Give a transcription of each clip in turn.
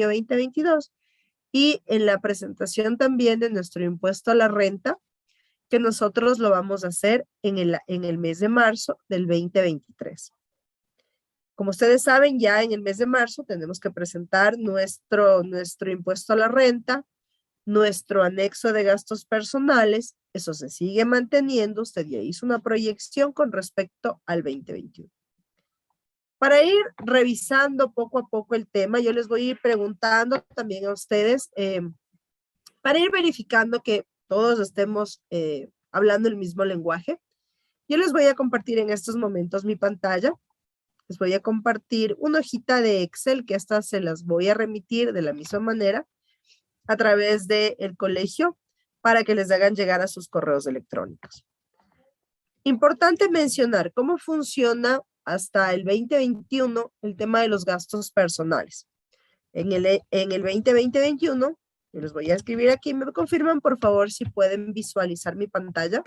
2022 y en la presentación también de nuestro impuesto a la renta, que nosotros lo vamos a hacer en el mes de marzo del 2023. Como ustedes saben, ya en el mes de marzo tenemos que presentar nuestro impuesto a la renta, nuestro anexo de gastos personales. Eso se sigue manteniendo. Usted ya hizo una proyección con respecto al 2021. Para ir revisando poco a poco el tema, yo les voy a ir preguntando también a ustedes, para ir verificando que todos estemos hablando el mismo lenguaje. Yo les voy a compartir en estos momentos mi pantalla. Les voy a compartir una hojita de Excel, que estas se las voy a remitir de la misma manera a través del colegio para que les hagan llegar a sus correos electrónicos. Importante mencionar cómo funciona hasta el 2021 el tema de los gastos personales. En el 2020-2021, yo les voy a escribir aquí, me confirman por favor si pueden visualizar mi pantalla.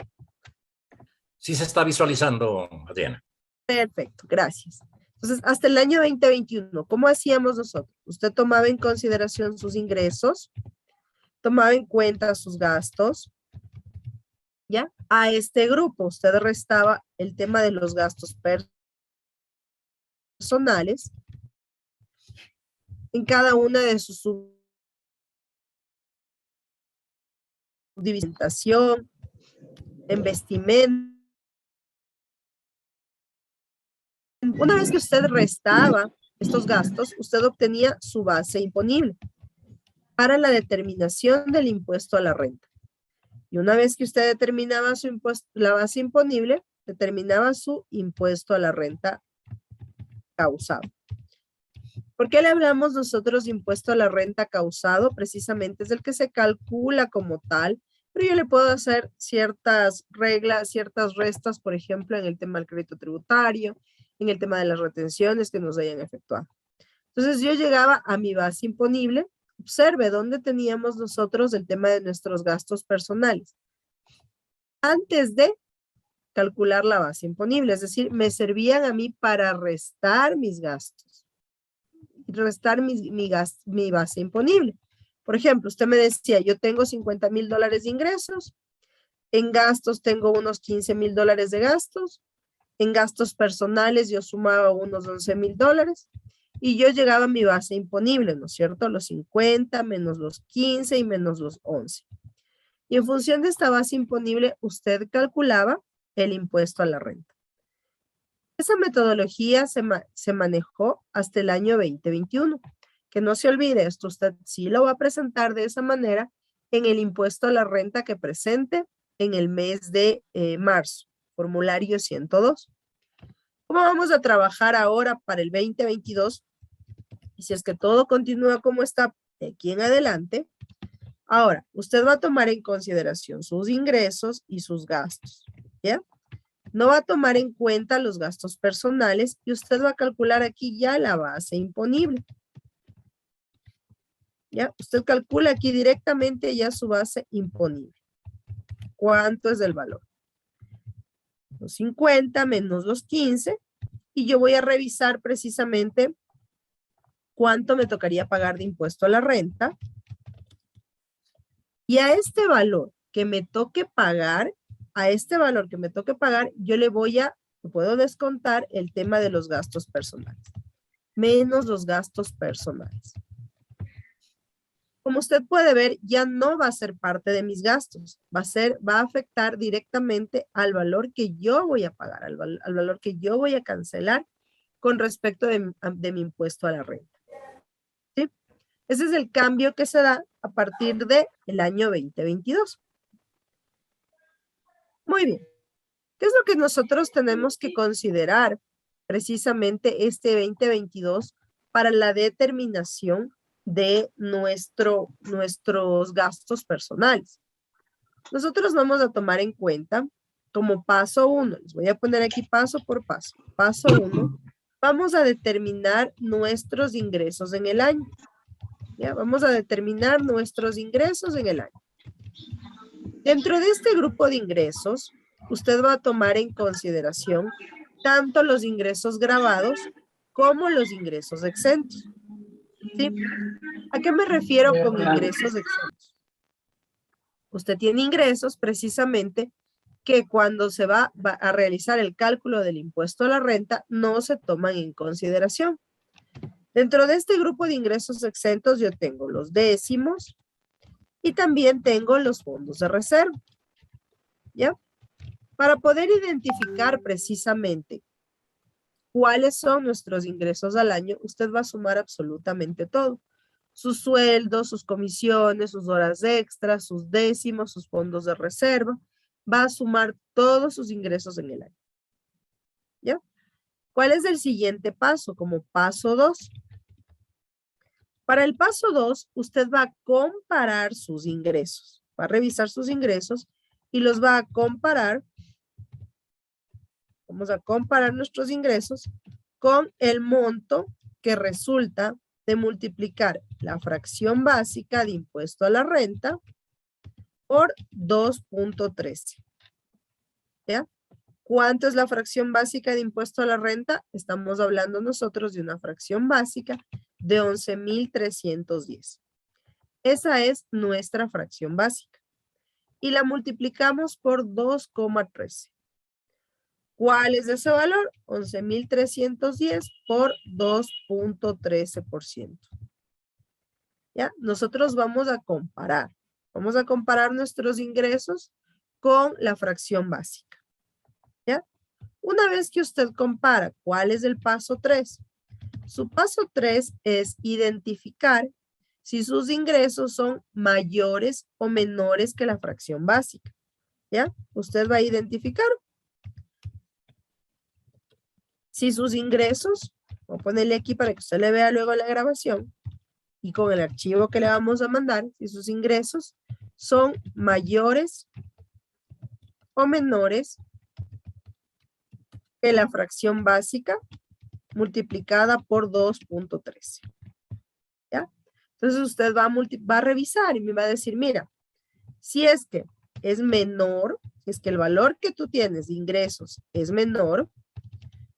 Sí se está visualizando, Adriana. Perfecto, gracias. Entonces, hasta el año 2021, ¿cómo hacíamos nosotros? Usted tomaba en consideración sus ingresos, tomaba en cuenta sus gastos, ¿ya? A este grupo usted restaba el tema de los gastos personales en cada una de sus subdivisiones, en vestimenta. Una vez que usted restaba estos gastos, usted obtenía su base imponible para la determinación del impuesto a la renta. Y una vez que usted determinaba su impuesto, la base imponible, determinaba su impuesto a la renta causado. ¿Por qué le hablamos nosotros de impuesto a la renta causado? Precisamente es el que se calcula como tal, pero yo le puedo hacer ciertas reglas, ciertas restas, por ejemplo, en el tema del crédito tributario, en el tema de las retenciones que nos hayan efectuado. Entonces yo llegaba a mi base imponible. Observe dónde teníamos nosotros el tema de nuestros gastos personales. Antes de calcular la base imponible, es decir, me servían a mí para restar mis gastos, restar mi base imponible. Por ejemplo, usted me decía, yo tengo $50,000 de ingresos, en gastos tengo unos $15,000 de gastos, en gastos personales yo sumaba unos $11,000 y yo llegaba a mi base imponible, ¿no es cierto? Los 50 menos los 15 y menos los 11. Y en función de esta base imponible, usted calculaba el impuesto a la renta. Esa metodología se manejó hasta el año 2021. Que no se olvide, esto usted sí lo va a presentar de esa manera en el impuesto a la renta que presente en el mes de marzo, formulario 102. ¿Cómo vamos a trabajar ahora para el 2022? Y si es que todo continúa como está de aquí en adelante, ahora usted va a tomar en consideración sus ingresos y sus gastos, ¿ya? No va a tomar en cuenta los gastos personales y usted va a calcular aquí ya la base imponible. ¿Ya? Usted calcula aquí directamente ya su base imponible. ¿Cuánto es el valor? Los 50 menos los 15 y yo voy a revisar precisamente cuánto me tocaría pagar de impuesto a la renta. Y a este valor que me toque pagar, yo le puedo descontar el tema de los gastos personales, menos los gastos personales. Como usted puede ver, ya no va a ser parte de mis gastos, va a afectar directamente al valor que yo voy a pagar, al valor que yo voy a cancelar con respecto de mi impuesto a la renta. ¿Sí? Ese es el cambio que se da a partir del año 2022. Muy bien. ¿Qué es lo que nosotros tenemos que considerar precisamente este 2022 para la determinación de nuestros gastos personales? Nosotros vamos a tomar en cuenta como paso 1, les voy a poner aquí paso por paso. Paso 1, vamos a determinar nuestros ingresos en el año. ¿Ya? Vamos a determinar nuestros ingresos en el año. Dentro de este grupo de ingresos, usted va a tomar en consideración tanto los ingresos grabados como los ingresos exentos. ¿Sí? ¿A qué me refiero con ingresos exentos? Usted tiene ingresos precisamente que cuando se va a realizar el cálculo del impuesto a la renta no se toman en consideración. Dentro de este grupo de ingresos exentos yo tengo los décimos y también tengo los fondos de reserva. ¿Ya? Para poder identificar precisamente cuáles son nuestros ingresos al año, usted va a sumar absolutamente todo. Sus sueldos, sus comisiones, sus horas extras, sus décimos, sus fondos de reserva. Va a sumar todos sus ingresos en el año. ¿Ya? ¿Cuál es el siguiente paso? Como paso 2. Para el paso 2, usted va a comparar sus ingresos. Va a revisar sus ingresos y los va a comparar. Vamos a comparar nuestros ingresos con el monto que resulta de multiplicar la fracción básica de impuesto a la renta por 2.13. ¿Ya? ¿Cuánto es la fracción básica de impuesto a la renta? Estamos hablando nosotros de una fracción básica de 11.310. Esa es nuestra fracción básica. Y la multiplicamos por 2,13. ¿Cuál es ese valor? 11.310 por 2.13%. ¿Ya? Nosotros vamos a comparar. Vamos a comparar nuestros ingresos con la fracción básica. ¿Ya? Una vez que usted compara, ¿cuál es el paso 3? Su paso 3 es identificar si sus ingresos son mayores o menores que la fracción básica. ¿Ya? Usted va a identificar. Si sus ingresos, voy a ponerle aquí para que usted le vea luego la grabación, y con el archivo que le vamos a mandar, si sus ingresos son mayores o menores que la fracción básica multiplicada por 2.13. ¿Ya? Entonces usted va a revisar y me va a decir, mira, si es que es menor, si es que el valor que tú tienes de ingresos es menor,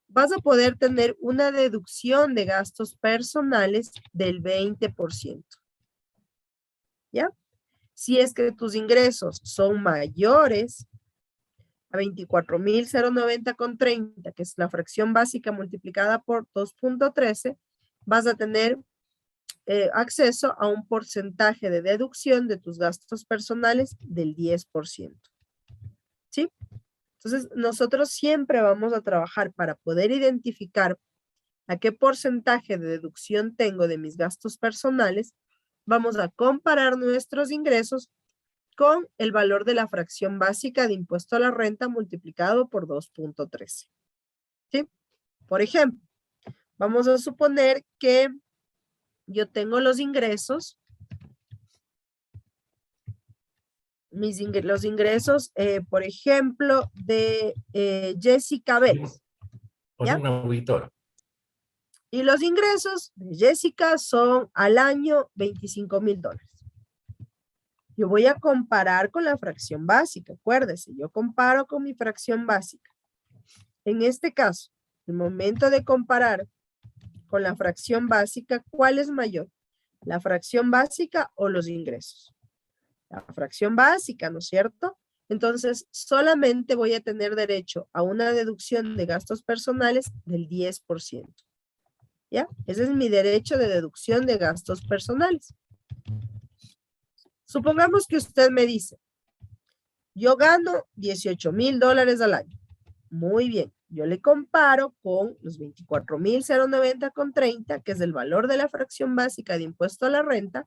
vas a poder tener una deducción de gastos personales del 20%. ¿Ya? Si es que tus ingresos son mayores a 24.090,30, que es la fracción básica multiplicada por 2.13, vas a tener acceso a un porcentaje de deducción de tus gastos personales del 10%. ¿Sí? Entonces, nosotros siempre vamos a trabajar para poder identificar a qué porcentaje de deducción tengo de mis gastos personales. Vamos a comparar nuestros ingresos con el valor de la fracción básica de impuesto a la renta multiplicado por 2.13. ¿Sí? Por ejemplo, vamos a suponer que yo tengo los ingresos, los ingresos, por ejemplo, de Jessica Vélez. ¿Ya? Un auditor. Y los ingresos de Jessica son al año $25,000. Yo voy a comparar con la fracción básica. Acuérdese, yo comparo con mi fracción básica. En este caso, el momento de comparar con la fracción básica, ¿cuál es mayor? ¿La fracción básica o los ingresos? La fracción básica, ¿no es cierto? Entonces, solamente voy a tener derecho a una deducción de gastos personales del 10%. ¿Ya? Ese es mi derecho de deducción de gastos personales. Supongamos que usted me dice, yo gano $18,000 al año. Muy bien, yo le comparo con los 24.090,30, que es el valor de la fracción básica de impuesto a la renta,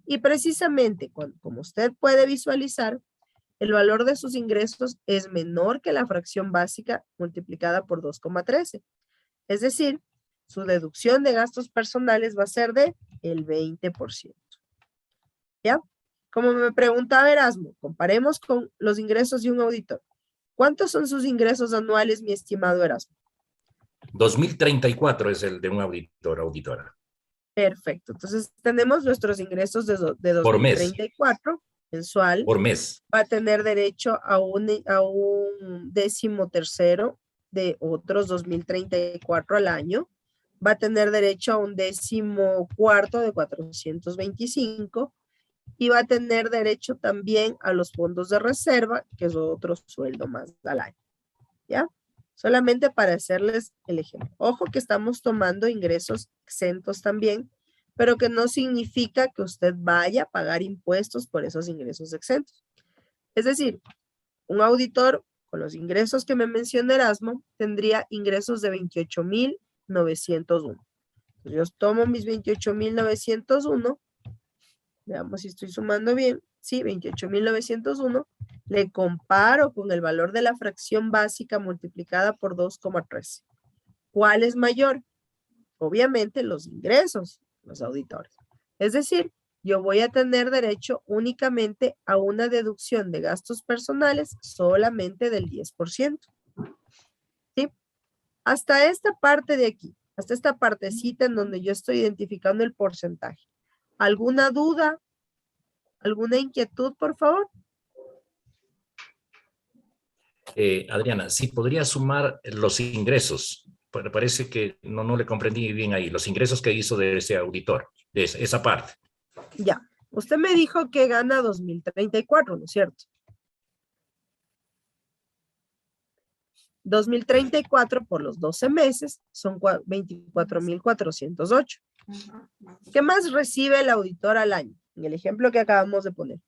y precisamente, como usted puede visualizar, el valor de sus ingresos es menor que la fracción básica multiplicada por 2,13. Es decir, su deducción de gastos personales va a ser de el 20%. ¿Ya? Como me preguntaba Erasmo, comparemos con los ingresos de un auditor. ¿Cuántos son sus ingresos anuales, mi estimado Erasmo? 2.034 es el de un auditor, auditora. Perfecto. Entonces, tenemos nuestros ingresos de Por mes. 2034 mensual. Por mes. Va a tener derecho a un 13º de otros 2.034 al año. va a tener derecho a un 14º de 425 y va a tener derecho también a los fondos de reserva, que es otro sueldo más al año, ¿ya? Solamente para hacerles el ejemplo. Ojo que estamos tomando ingresos exentos también, pero que no significa que usted vaya a pagar impuestos por esos ingresos exentos. Es decir, un auditor con los ingresos que me menciona Erasmo tendría ingresos de 28,901. Yo tomo mis 28,901, veamos si estoy sumando bien, sí, 28,901, le comparo con el valor de la fracción básica multiplicada por 2,13. ¿Cuál es mayor? Obviamente los ingresos, los auditores. Es decir, yo voy a tener derecho únicamente a una deducción de gastos personales solamente del 10%. ¿Sí? Hasta esta parte de aquí, hasta esta partecita en donde yo estoy identificando el porcentaje. ¿Alguna duda? ¿Alguna inquietud, por favor? Adriana, si podría sumar los ingresos. Parece que no le comprendí bien ahí. Los ingresos que hizo de ese auditor, de esa parte. Ya. Usted me dijo que gana 2034, ¿no es cierto? 2034 por los 12 meses son 24,408. ¿Qué más recibe el auditor al año? En el ejemplo que acabamos de poner.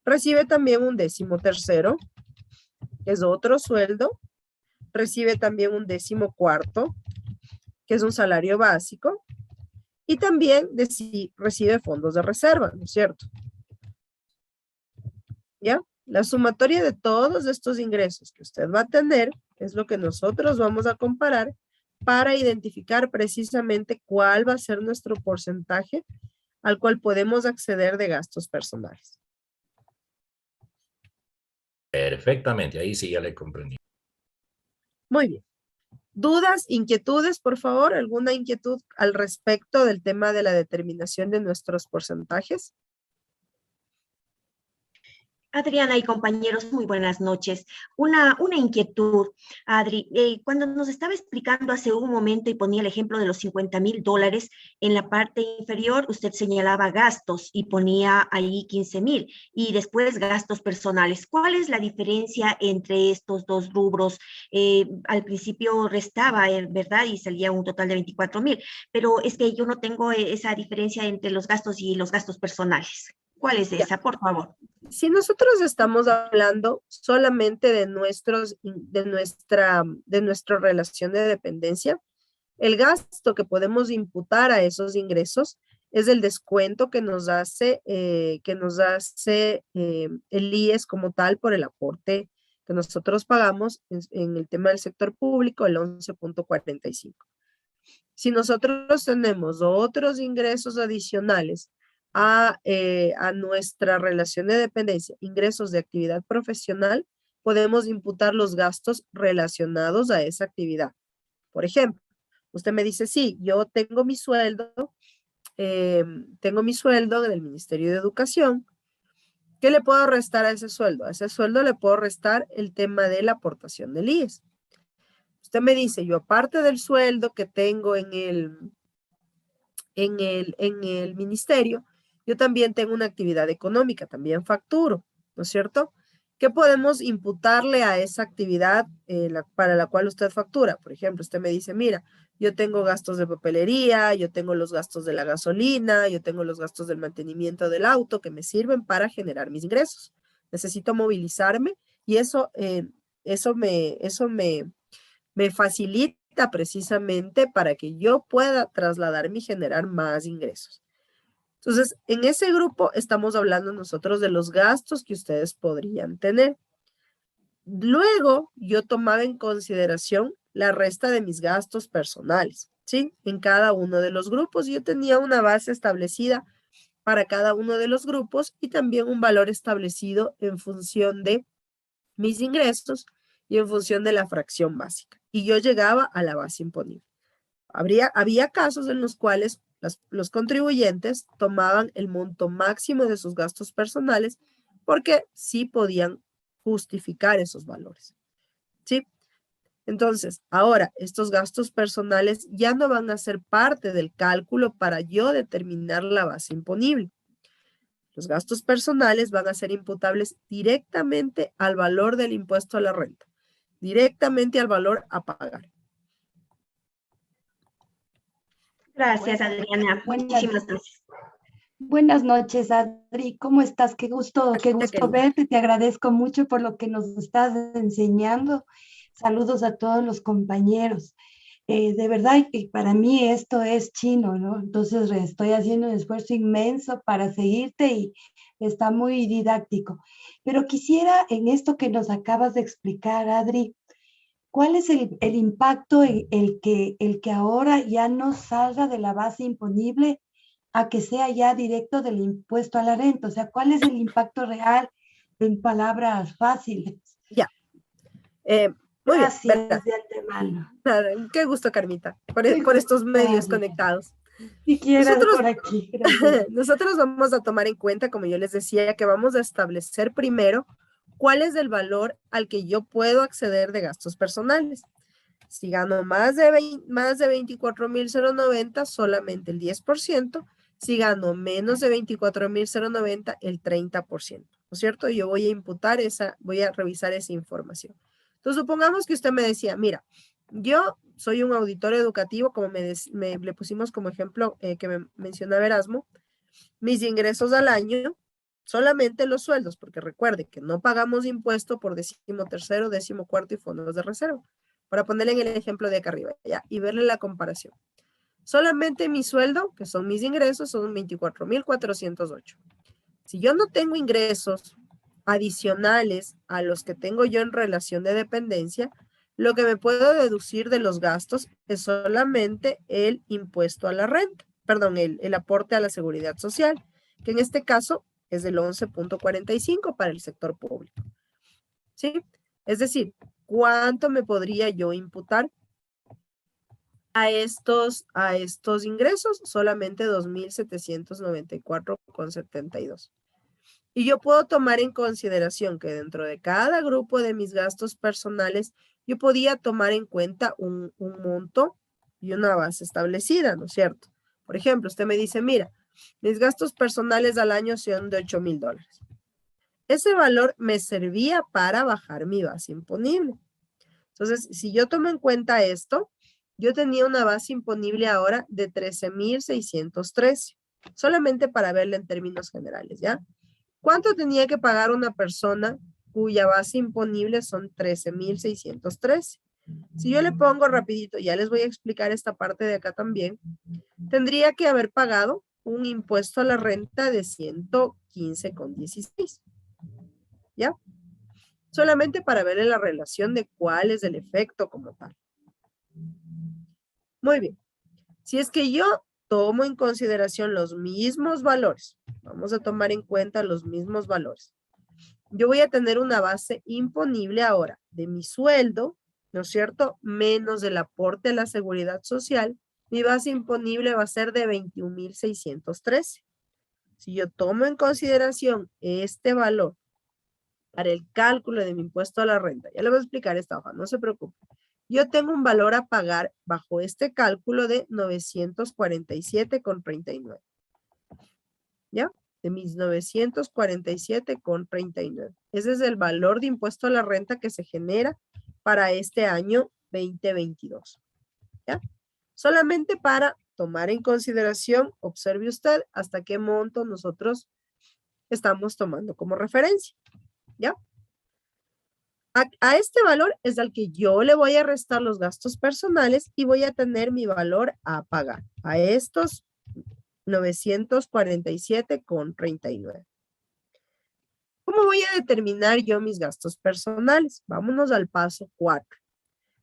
Recibe también un 13º, que es otro sueldo. Recibe también un 14º, que es un salario básico. Y también recibe fondos de reserva, ¿no es cierto? ¿Ya? La sumatoria de todos estos ingresos que usted va a tener es lo que nosotros vamos a comparar para identificar precisamente cuál va a ser nuestro porcentaje al cual podemos acceder de gastos personales. Perfectamente, ahí sí ya le comprendí. Muy bien. ¿Dudas, inquietudes, por favor? ¿Alguna inquietud al respecto del tema de la determinación de nuestros porcentajes? Adriana y compañeros, muy buenas noches. Una inquietud, Adri. Cuando nos estaba explicando hace un momento y ponía el ejemplo de los $50,000, en la parte inferior usted señalaba gastos y ponía ahí 15,000 y después gastos personales. ¿Cuál es la diferencia entre estos dos rubros? Al principio restaba, ¿verdad? Y salía un total de 24,000, pero es que yo no tengo esa diferencia entre los gastos y los gastos personales. ¿Cuál es esa, por favor? Si nosotros estamos hablando solamente de nuestra relación de dependencia, el gasto que podemos imputar a esos ingresos es el descuento que nos hace el IES como tal por el aporte que nosotros pagamos en el tema del sector público, el 11,45. Si nosotros tenemos otros ingresos adicionales a nuestra relación de dependencia, ingresos de actividad profesional, podemos imputar los gastos relacionados a esa actividad. Por ejemplo, usted me dice, sí, yo tengo mi sueldo del Ministerio de Educación. ¿Qué le puedo restar a ese sueldo? A ese sueldo le puedo restar el tema de la aportación del IES. Usted me dice, yo aparte del sueldo que tengo en el ministerio, yo también tengo una actividad económica, también facturo, ¿no es cierto? ¿Qué podemos imputarle a esa actividad para la cual usted factura? Por ejemplo, usted me dice, mira, yo tengo gastos de papelería, yo tengo los gastos de la gasolina, yo tengo los gastos del mantenimiento del auto que me sirven para generar mis ingresos. Necesito movilizarme y eso me facilita precisamente para que yo pueda trasladarme y generar más ingresos. Entonces, en ese grupo estamos hablando nosotros de los gastos que ustedes podrían tener. Luego, yo tomaba en consideración la resta de mis gastos personales, ¿sí? En cada uno de los grupos yo tenía una base establecida para cada uno de los grupos y también un valor establecido en función de mis ingresos y en función de la fracción básica. Y yo llegaba a la base imponible. Había casos en los cuales los contribuyentes tomaban el monto máximo de sus gastos personales porque sí podían justificar esos valores. ¿Sí? Entonces, ahora, estos gastos personales ya no van a ser parte del cálculo para yo determinar la base imponible. Los gastos personales van a ser imputables directamente al valor del impuesto a la renta, directamente al valor a pagar. Gracias, Adriana. Muchísimas gracias. Buenas noches, Adri. ¿Cómo estás? Qué gusto verte. Te agradezco mucho por lo que nos estás enseñando. Saludos a todos los compañeros. De verdad que para mí esto es chino, ¿no? Entonces estoy haciendo un esfuerzo inmenso para seguirte y está muy didáctico. Pero quisiera en esto que nos acabas de explicar, Adri, ¿cuál es el impacto en el que ahora ya no salga de la base imponible a que sea ya directo del impuesto a la renta? O sea, ¿cuál es el impacto real en palabras fáciles? Ya. Muy Gracias bien. de antemano. Nada, qué gusto, Carmita, por estos medios conectados. Si quieras por aquí. Nosotros vamos a tomar en cuenta, como yo les decía, que vamos a establecer primero cuál es el valor al que yo puedo acceder de gastos personales. Si gano más de 24,090, solamente el 10%. Si gano menos de 24,090, el 30%. ¿No es cierto? Yo voy a imputar voy a revisar esa información. Entonces, supongamos que usted me decía, mira, yo soy un auditor educativo, como le pusimos como ejemplo que me mencionaba Erasmo, mis ingresos al año, solamente los sueldos, porque recuerde que no pagamos impuesto por 13º, 14º y fondos de reserva, para ponerle en el ejemplo de acá arriba, ¿ya? Y verle la comparación. Solamente mi sueldo, que son mis ingresos, son 24,408. Si yo no tengo ingresos adicionales a los que tengo yo en relación de dependencia, lo que me puedo deducir de los gastos es solamente el impuesto a la renta, perdón, el aporte a la seguridad social, que en este caso es del 11.45 para el sector público. ¿Sí? Es decir, ¿cuánto me podría yo imputar a estos ingresos? Solamente 2,794,72. Y yo puedo tomar en consideración que dentro de cada grupo de mis gastos personales, yo podía tomar en cuenta un monto y una base establecida, ¿no es cierto? Por ejemplo, usted me dice, mira, mis gastos personales al año son de $8,000. Ese valor me servía para bajar mi base imponible. Entonces, si yo tomo en cuenta esto, yo tenía una base imponible ahora de 13,613, solamente para verla en términos generales, ¿ya? ¿Cuánto tenía que pagar una persona cuya base imponible son 13,613? Si yo le pongo rapidito, ya les voy a explicar esta parte de acá también, tendría que haber pagado un impuesto a la renta de 115,16. ¿Ya? Solamente para verle la relación de cuál es el efecto como tal. Muy bien. Si es que yo tomo en consideración los mismos valores, vamos a tomar en cuenta los mismos valores. Yo voy a tener una base imponible ahora de mi sueldo, ¿no es cierto? Menos el aporte a la seguridad social, mi base imponible va a ser de 21,613. Si yo tomo en consideración este valor para el cálculo de mi impuesto a la renta, ya le voy a explicar esta hoja, no se preocupe. Yo tengo un valor a pagar bajo este cálculo de 947,39. ¿Ya? De mis 947,39. Ese es el valor de impuesto a la renta que se genera para este año 2022. ¿Ya? Solamente para tomar en consideración, observe usted hasta qué monto nosotros estamos tomando como referencia. ¿Ya? A este valor es al que yo le voy a restar los gastos personales y voy a tener mi valor a pagar. A estos 947,39. ¿Cómo voy a determinar yo mis gastos personales? Vámonos al paso 4.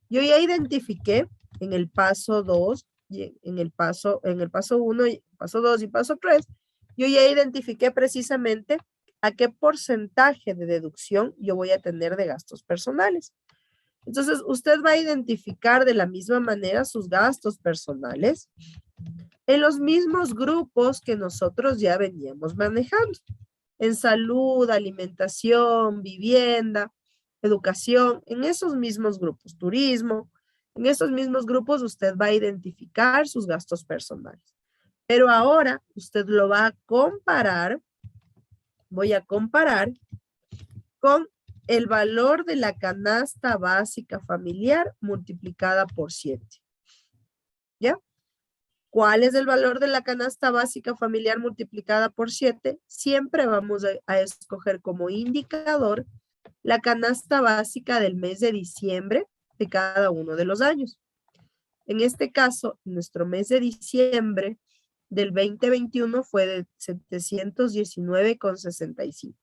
Yo ya identifiqué en el paso 2, en el paso 1, paso 2 y paso 3, yo ya identifiqué precisamente a qué porcentaje de deducción yo voy a tener de gastos personales. Entonces, usted va a identificar de la misma manera sus gastos personales en los mismos grupos que nosotros ya veníamos manejando. En salud, alimentación, vivienda. educación, en esos mismos grupos, turismo, en esos mismos grupos usted va a identificar sus gastos personales. Pero ahora usted lo va a comparar, voy a comparar con el valor de la canasta básica familiar multiplicada por 7. ¿Ya? ¿Cuál es el valor de la canasta básica familiar multiplicada por 7? Siempre vamos a escoger como indicador la canasta básica del mes de diciembre de cada uno de los años. En este caso, nuestro mes de diciembre del 2021 fue de 719,65.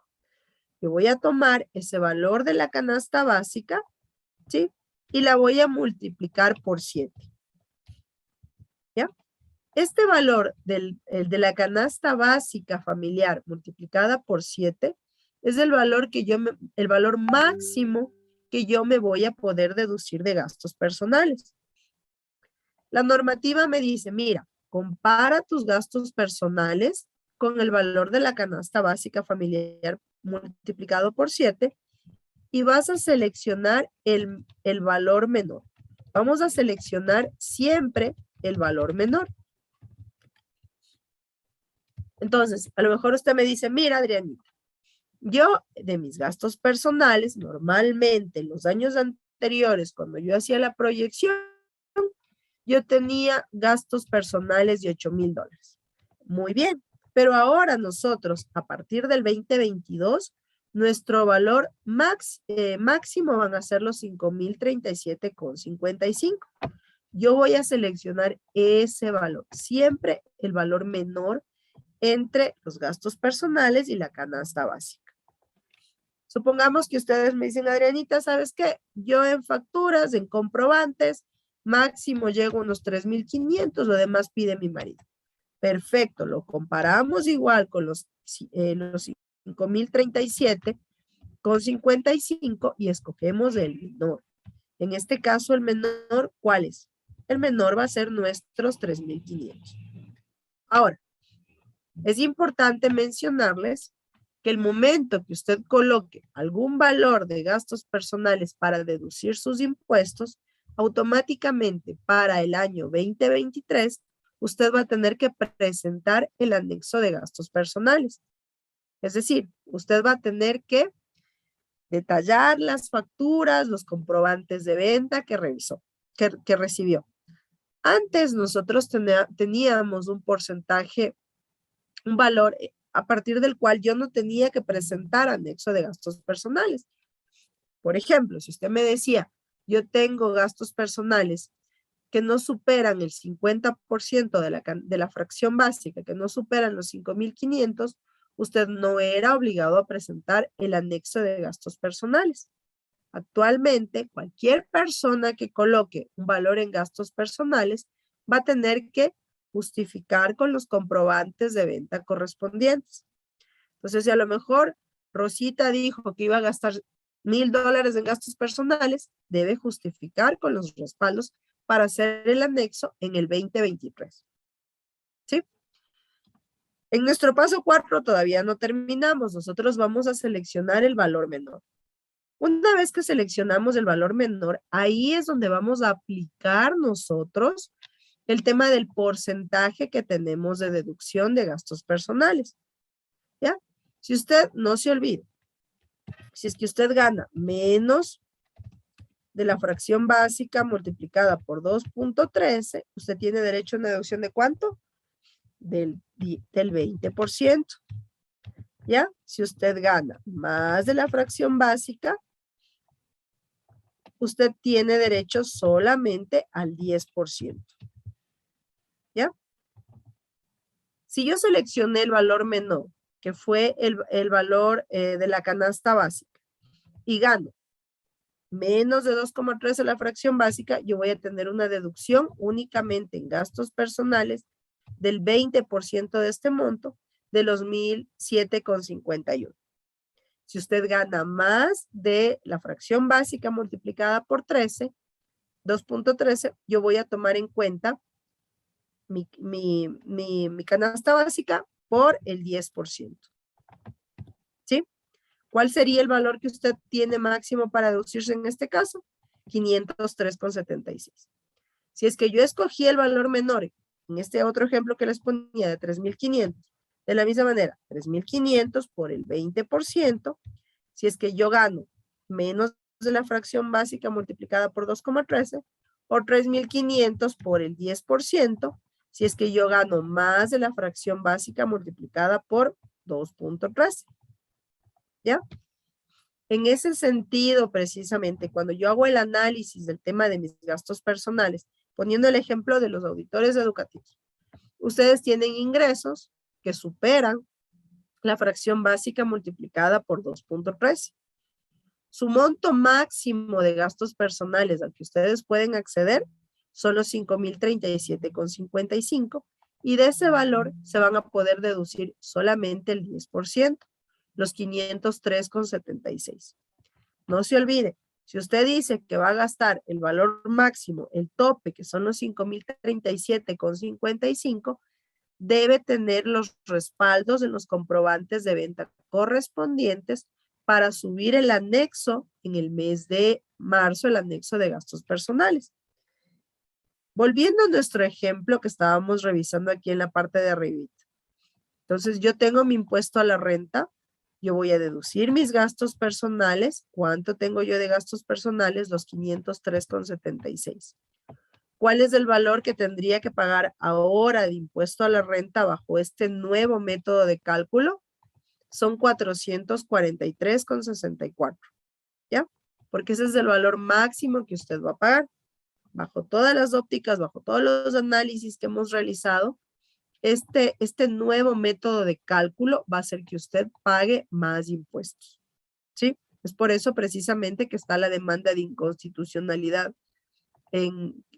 Yo voy a tomar ese valor de la canasta básica, ¿sí? Y la voy a multiplicar por 7. ¿Ya? Este valor de la canasta básica familiar multiplicada por 7 es el valor el valor máximo que yo me voy a poder deducir de gastos personales. La normativa me dice, mira, compara tus gastos personales con el valor de la canasta básica familiar multiplicado por 7 y vas a seleccionar el valor menor. Vamos a seleccionar siempre el valor menor. Entonces, a lo mejor usted me dice, mira, Adrianita, yo de mis gastos personales, normalmente en los años anteriores, cuando yo hacía la proyección, yo tenía gastos personales de $8,000. Muy bien, pero ahora nosotros, a partir del 2022, nuestro valor máximo van a ser los 5,037,55. Yo voy a seleccionar ese valor, siempre el valor menor entre los gastos personales y la canasta básica. Supongamos que ustedes me dicen, Adrianita, ¿sabes qué? Yo en facturas, en comprobantes, máximo llego a unos 3,500, lo demás pide mi marido. Perfecto, lo comparamos igual con los 5,037,55 y escogemos el menor. En este caso, el menor, ¿cuál es? El menor va a ser nuestros 3,500. Ahora, es importante mencionarles que el momento que usted coloque algún valor de gastos personales para deducir sus impuestos, automáticamente para el año 2023, usted va a tener que presentar el anexo de gastos personales. Es decir, usted va a tener que detallar las facturas, los comprobantes de venta que revisó, que recibió. Antes nosotros teníamos un porcentaje, un valor a partir del cual yo no tenía que presentar anexo de gastos personales. Por ejemplo, si usted me decía, yo tengo gastos personales que no superan el 50% de la fracción básica, que no superan los 5,500, usted no era obligado a presentar el anexo de gastos personales. Actualmente, cualquier persona que coloque un valor en gastos personales va a tener que justificar con los comprobantes de venta correspondientes. Entonces, si a lo mejor Rosita dijo que iba a gastar $1,000 en gastos personales, debe justificar con los respaldos para hacer el anexo en el 2023. ¿Sí? En nuestro paso 4 todavía no terminamos. Nosotros vamos a seleccionar el valor menor. Una vez que seleccionamos el valor menor, ahí es donde vamos a aplicar nosotros el tema del porcentaje que tenemos de deducción de gastos personales. ¿Ya? Si usted no se olvide, si es que usted gana menos de la fracción básica multiplicada por 2.13, usted tiene derecho a una deducción ¿de cuánto? Del 20%. ¿Ya? Si usted gana más de la fracción básica, usted tiene derecho solamente al 10%. ¿Ya? Si yo seleccioné el valor menor, que fue el valor de la canasta básica, y gano menos de 2,13 la fracción básica, yo voy a tener una deducción únicamente en gastos personales del 20% de este monto, de los 1,007,51. Si usted gana más de la fracción básica multiplicada por 13, 2.13, yo voy a tomar en cuenta mi canasta básica por el 10%. ¿Sí? ¿Cuál sería el valor que usted tiene máximo para deducirse en este caso? 503,76. Si es que yo escogí el valor menor, en este otro ejemplo que les ponía de 3.500, de la misma manera, 3.500 por el 20%, si es que yo gano menos de la fracción básica multiplicada por 2,13, o 3.500 por el 10%, si es que yo gano más de la fracción básica multiplicada por 2.13. ¿Ya? En ese sentido, precisamente, cuando yo hago el análisis del tema de mis gastos personales, poniendo el ejemplo de los auditores educativos, ustedes tienen ingresos que superan la fracción básica multiplicada por 2.13. Su monto máximo de gastos personales al que ustedes pueden acceder son los 5.037,55 y de ese valor se van a poder deducir solamente el 10%, los 503,76. No se olvide, si usted dice que va a gastar el valor máximo, el tope, que son los 5.037,55, debe tener los respaldos en los comprobantes de venta correspondientes para subir el anexo en el mes de marzo, el anexo de gastos personales. Volviendo a nuestro ejemplo que estábamos revisando aquí en la parte de arribita. Entonces yo tengo mi impuesto a la renta, yo voy a deducir mis gastos personales. ¿Cuánto tengo yo de gastos personales? Los 503,76. ¿Cuál es el valor que tendría que pagar ahora de impuesto a la renta bajo este nuevo método de cálculo? Son 443,64. ¿Ya? Porque ese es el valor máximo que usted va a pagar. Bajo todas las ópticas, bajo todos los análisis que hemos realizado, este nuevo método de cálculo va a hacer que usted pague más impuestos. ¿Sí? Es por eso precisamente que está la demanda de inconstitucionalidad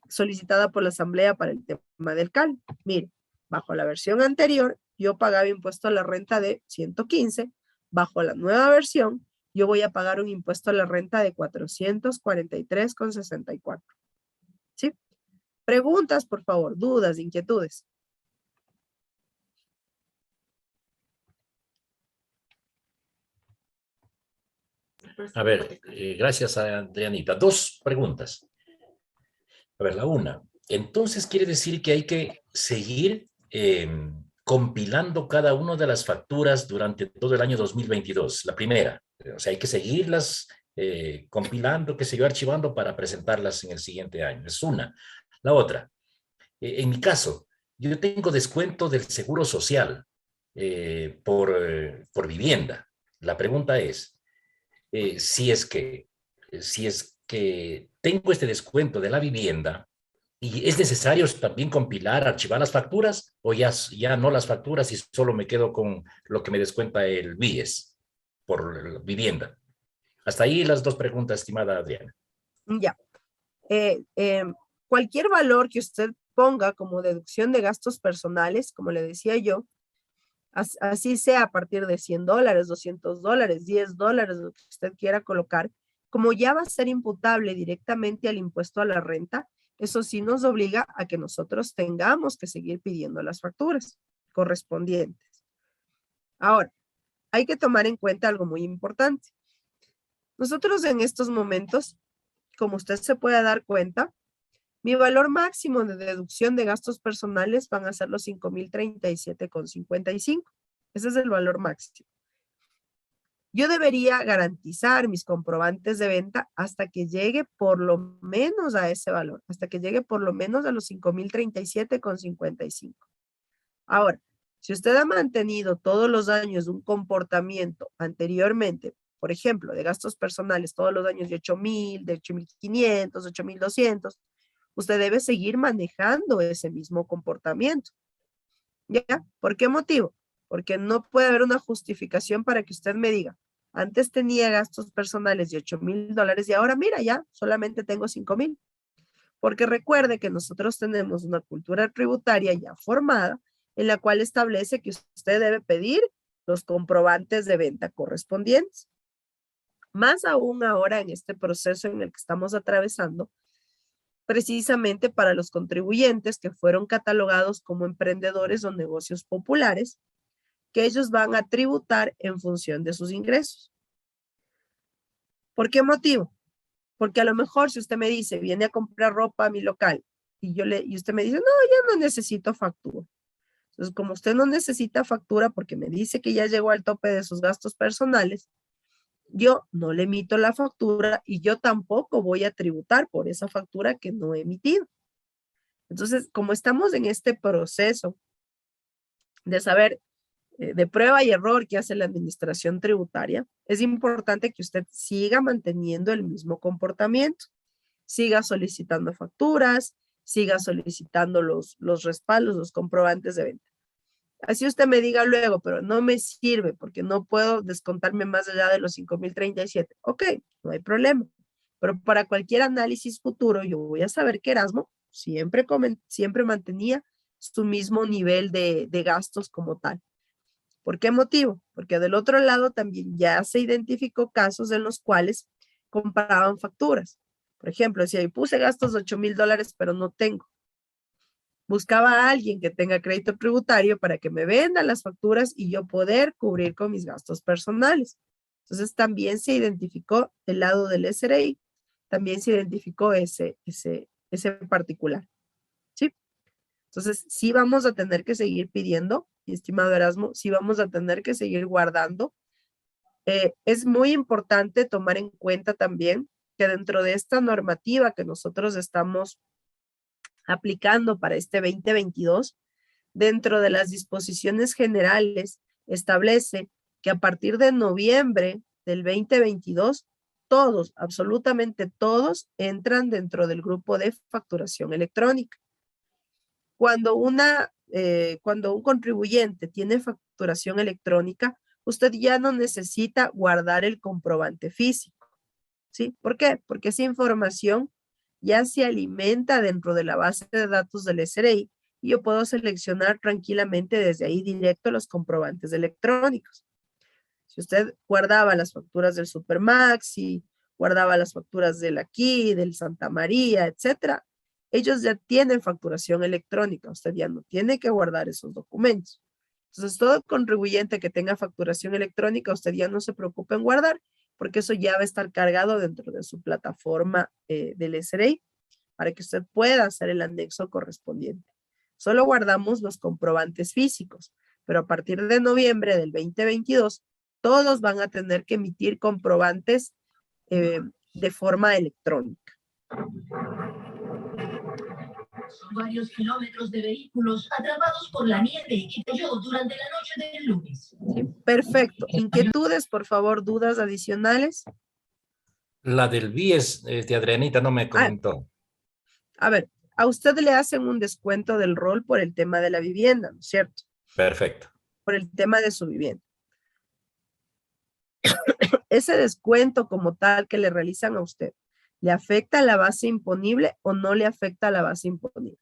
solicitada por la Asamblea para el tema del CAL. Mire, bajo la versión anterior, yo pagaba impuesto a la renta de 115. Bajo la nueva versión, yo voy a pagar un impuesto a la renta de 443,64. ¿Sí? Preguntas, por favor, dudas, inquietudes. A ver, gracias a Adrianita. Dos preguntas. A ver, la una. Entonces quiere decir que hay que seguir compilando cada una de las facturas durante todo el año 2022. La primera. O sea, hay que seguirlas compilando, que se yo, archivando para presentarlas en el siguiente año. Es una. La otra. En mi caso, yo tengo descuento del Seguro Social por vivienda. La pregunta es, si es que tengo este descuento de la vivienda y es necesario también compilar, archivar las facturas o ya no las facturas y solo me quedo con lo que me descuenta el BIES por vivienda. Hasta ahí las dos preguntas, estimada Adriana. Ya. Cualquier valor que usted ponga como deducción de gastos personales, como le decía yo, así sea a partir de $100, $200, $10, lo que usted quiera colocar, como ya va a ser imputable directamente al impuesto a la renta, eso sí nos obliga a que nosotros tengamos que seguir pidiendo las facturas correspondientes. Ahora, hay que tomar en cuenta algo muy importante. Nosotros en estos momentos, como usted se puede dar cuenta, mi valor máximo de deducción de gastos personales van a ser los 5.037,55. Ese es el valor máximo. Yo debería garantizar mis comprobantes de venta hasta que llegue por lo menos a ese valor, hasta que llegue por lo menos a los 5.037,55. Ahora, si usted ha mantenido todos los años un comportamiento anteriormente, por ejemplo, de gastos personales todos los años de 8.000, de 8.500, 8.200, usted debe seguir manejando ese mismo comportamiento. ¿Ya? ¿Por qué motivo? Porque no puede haber una justificación para que usted me diga, antes tenía gastos personales de $8.000 y ahora mira ya, solamente tengo 5.000. Porque recuerde que nosotros tenemos una cultura tributaria ya formada en la cual establece que usted debe pedir los comprobantes de venta correspondientes. Más aún ahora en este proceso en el que estamos atravesando, precisamente para los contribuyentes que fueron catalogados como emprendedores o negocios populares, que ellos van a tributar en función de sus ingresos. ¿Por qué motivo? Porque a lo mejor si usted me dice, viene a comprar ropa a mi local, y usted me dice, no, ya no necesito factura. Entonces, como usted no necesita factura porque me dice que ya llegó al tope de sus gastos personales, yo no le emito la factura y yo tampoco voy a tributar por esa factura que no he emitido. Entonces, como estamos en este proceso de saber de prueba y error que hace la administración tributaria, es importante que usted siga manteniendo el mismo comportamiento, siga solicitando facturas, siga solicitando los respaldos, los comprobantes de venta. Así usted me diga luego, pero no me sirve porque no puedo descontarme más allá de los 5,037. Ok, no hay problema. Pero para cualquier análisis futuro, yo voy a saber que Erasmo siempre mantenía su mismo nivel de gastos como tal. ¿Por qué motivo? Porque del otro lado también ya se identificó casos en los cuales compraban facturas. Por ejemplo, si ahí puse gastos de $8,000, pero no tengo. Buscaba a alguien que tenga crédito tributario para que me venda las facturas y yo poder cubrir con mis gastos personales. Entonces también se identificó el lado del SRI, también se identificó ese particular. ¿Sí? Entonces sí vamos a tener que seguir pidiendo, mi estimado Erasmo, sí vamos a tener que seguir guardando. Es muy importante tomar en cuenta también que dentro de esta normativa que nosotros estamos aplicando para este 2022, dentro de las disposiciones generales, establece que a partir de noviembre del 2022, todos, absolutamente todos, entran dentro del grupo de facturación electrónica. Cuando un contribuyente tiene facturación electrónica, usted ya no necesita guardar el comprobante físico. ¿Sí? ¿Por qué? Porque esa información ya se alimenta dentro de la base de datos del SRI y yo puedo seleccionar tranquilamente desde ahí directo los comprobantes electrónicos. Si usted guardaba las facturas del Supermaxi, guardaba las facturas del Aquí, del Santa María, etcétera, ellos ya tienen facturación electrónica. Usted ya no tiene que guardar esos documentos. Entonces, todo contribuyente que tenga facturación electrónica, usted ya no se preocupe en guardar, porque eso ya va a estar cargado dentro de su plataforma del SRI para que usted pueda hacer el anexo correspondiente. Solo guardamos los comprobantes físicos, pero a partir de noviembre del 2022, todos van a tener que emitir comprobantes de forma electrónica. Son varios kilómetros de vehículos atrapados por la nieve que cayó durante la noche del lunes. Sí, perfecto. ¿Inquietudes, por favor, dudas adicionales? La del BIES de Adrianita no me comentó. A ver, a usted le hacen un descuento del rol por el tema de la vivienda, ¿no es cierto? Perfecto. Por el tema de su vivienda. Ese descuento como tal que le realizan a usted, ¿le afecta a la base imponible o no le afecta a la base imponible?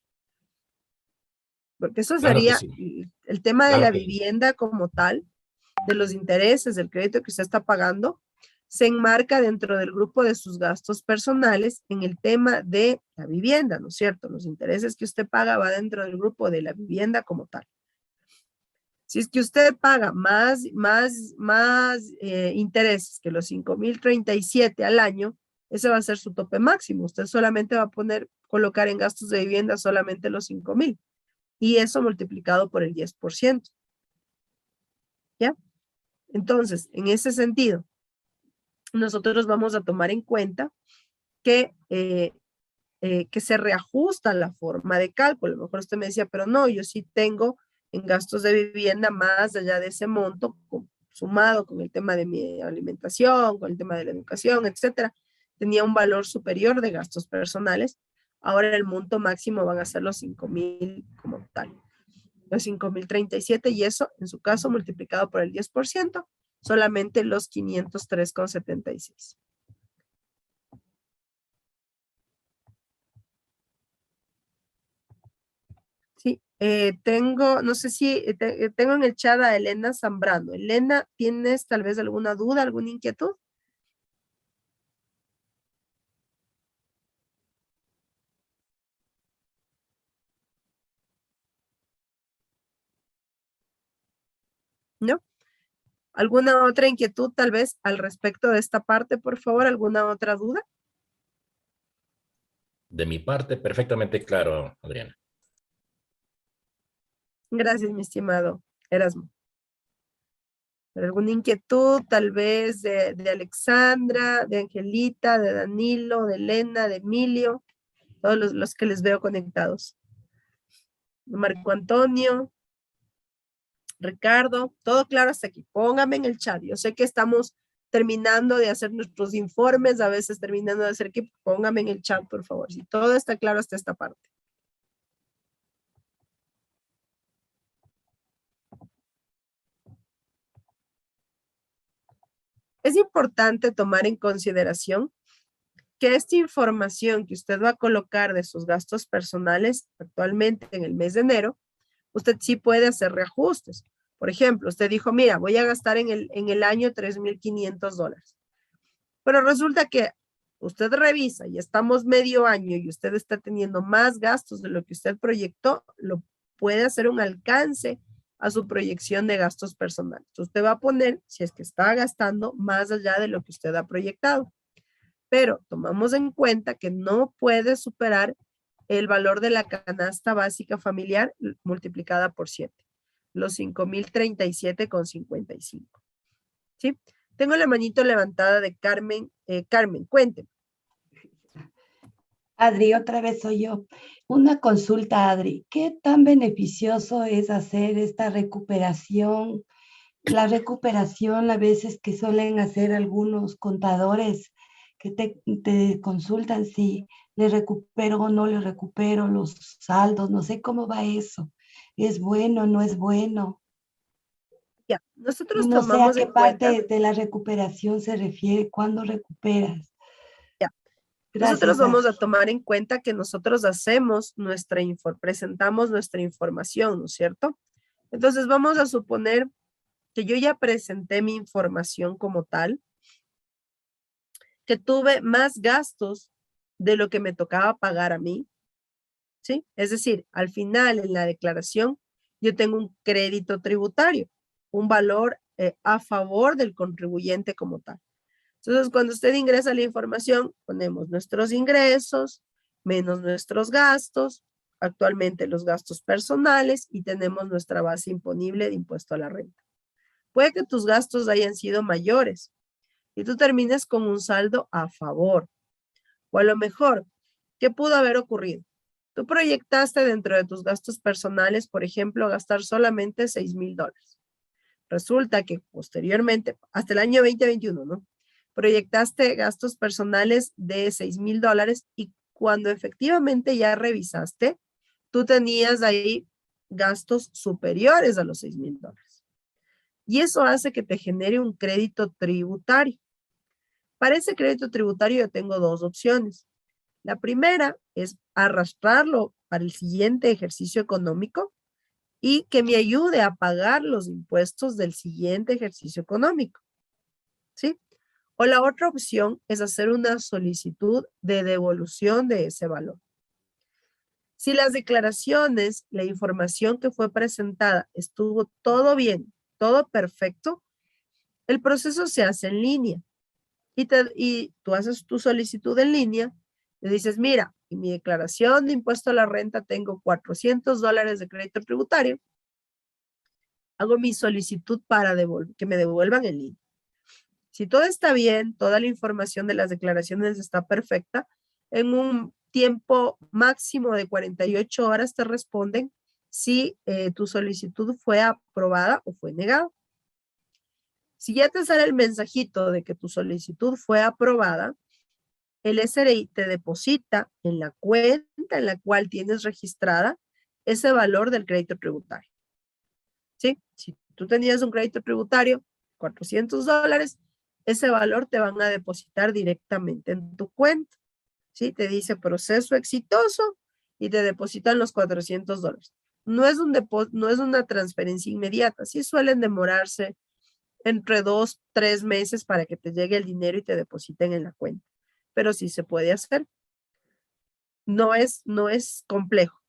Porque eso Claro que sería sí. el tema de Claro la que vivienda como tal, de los intereses del crédito que usted está pagando, se enmarca dentro del grupo de sus gastos personales en el tema de la vivienda, ¿no es cierto? Los intereses que usted paga va dentro del grupo de la vivienda como tal. Si es que usted paga más intereses que los 5,037 al año, ese va a ser su tope máximo. Usted solamente va a colocar en gastos de vivienda solamente los 5,000 y eso multiplicado por el 10%. ¿Ya? Entonces, en ese sentido, nosotros vamos a tomar en cuenta que se reajusta la forma de cálculo. A lo mejor usted me decía, pero no, yo sí tengo en gastos de vivienda más allá de ese monto, sumado con el tema de mi alimentación, con el tema de la educación, etcétera, tenía un valor superior de gastos personales. Ahora el monto máximo van a ser los 5,000 como tal. Los 5,037 y eso, en su caso, multiplicado por el 10%, solamente los 503,76. Sí, no sé si tengo en el chat a Elena Zambrano. Elena, ¿tienes tal vez alguna duda, alguna inquietud? ¿No? ¿Alguna otra inquietud tal vez al respecto de esta parte, por favor? ¿Alguna otra duda? De mi parte, perfectamente claro, Adriana. Gracias, mi estimado Erasmo. ¿Alguna inquietud tal vez de Alexandra, de Angelita, de Danilo, de Elena, de Emilio? Todos los que les veo conectados. Marco Antonio, Ricardo, todo claro hasta aquí. Póngame en el chat. Yo sé que estamos terminando de hacer nuestros informes, a veces terminando de hacer equipo. Póngame en el chat, por favor. Si todo está claro hasta esta parte. Es importante tomar en consideración que esta información que usted va a colocar de sus gastos personales actualmente en el mes de enero, usted sí puede hacer reajustes. Por ejemplo, usted dijo, mira, voy a gastar en el año $3,500. Pero resulta que usted revisa y estamos medio año y usted está teniendo más gastos de lo que usted proyectó, lo puede hacer un alcance a su proyección de gastos personales. Usted va a poner, si es que está gastando, más allá de lo que usted ha proyectado. Pero tomamos en cuenta que no puede superar el valor de la canasta básica familiar multiplicada por 7, los 5,037,55. ¿Sí? Tengo la manito levantada de Carmen. Carmen, cuénteme. Adri, otra vez soy yo. Una consulta, Adri. ¿Qué tan beneficioso es hacer esta recuperación? La recuperación a veces que suelen hacer algunos contadores que te consultan si le recupero o no le recupero los saldos. No sé cómo va eso. ¿Es bueno o no es bueno? Ya, Y nosotros no sé a tomamos qué en cuenta, parte de la recuperación se refiere, cuándo recuperas. ya, nosotros Gracias, vamos Adri. a tomar en cuenta que nosotros hacemos presentamos nuestra información, ¿no es cierto? Entonces vamos a suponer que yo ya presenté mi información como tal, que tuve más gastos de lo que me tocaba pagar a mí, ¿sí? Es decir, al final en la declaración yo tengo un crédito tributario, un valor a favor del contribuyente como tal. Entonces, cuando usted ingresa la información, ponemos nuestros ingresos menos nuestros gastos, actualmente los gastos personales y tenemos nuestra base imponible de impuesto a la renta. Puede que tus gastos hayan sido mayores y tú termines con un saldo a favor. O a lo mejor, ¿qué pudo haber ocurrido? Tú proyectaste dentro de tus gastos personales, por ejemplo, gastar solamente $6,000. Resulta que posteriormente, hasta el año 2021, ¿no? Proyectaste gastos personales de $6,000 y cuando efectivamente ya revisaste, tú tenías ahí gastos superiores a los $6,000. Y eso hace que te genere un crédito tributario. Para ese crédito tributario yo tengo dos opciones. La primera es arrastrarlo para el siguiente ejercicio económico y que me ayude a pagar los impuestos del siguiente ejercicio económico, ¿sí? O la otra opción es hacer una solicitud de devolución de ese valor. Si las declaraciones, la información que fue presentada estuvo todo bien, todo perfecto, el proceso se hace en línea y tú haces tu solicitud en línea. Le dices, mira, en mi declaración de impuesto a la renta tengo $400 de crédito tributario. Hago mi solicitud para que me devuelvan en línea. Si todo está bien, toda la información de las declaraciones está perfecta, en un tiempo máximo de 48 horas te responden si tu solicitud fue aprobada o fue negada. Si ya te sale el mensajito de que tu solicitud fue aprobada, el SRI te deposita en la cuenta en la cual tienes registrada ese valor del crédito tributario. ¿Sí? Si tú tenías un crédito tributario, $400, ese valor te van a depositar directamente en tu cuenta. ¿Sí? Te dice proceso exitoso y te depositan los $400. No es una transferencia inmediata. Sí suelen demorarse entre 2, 3 meses para que te llegue el dinero y te depositen en la cuenta. Pero sí se puede hacer. No es complejo.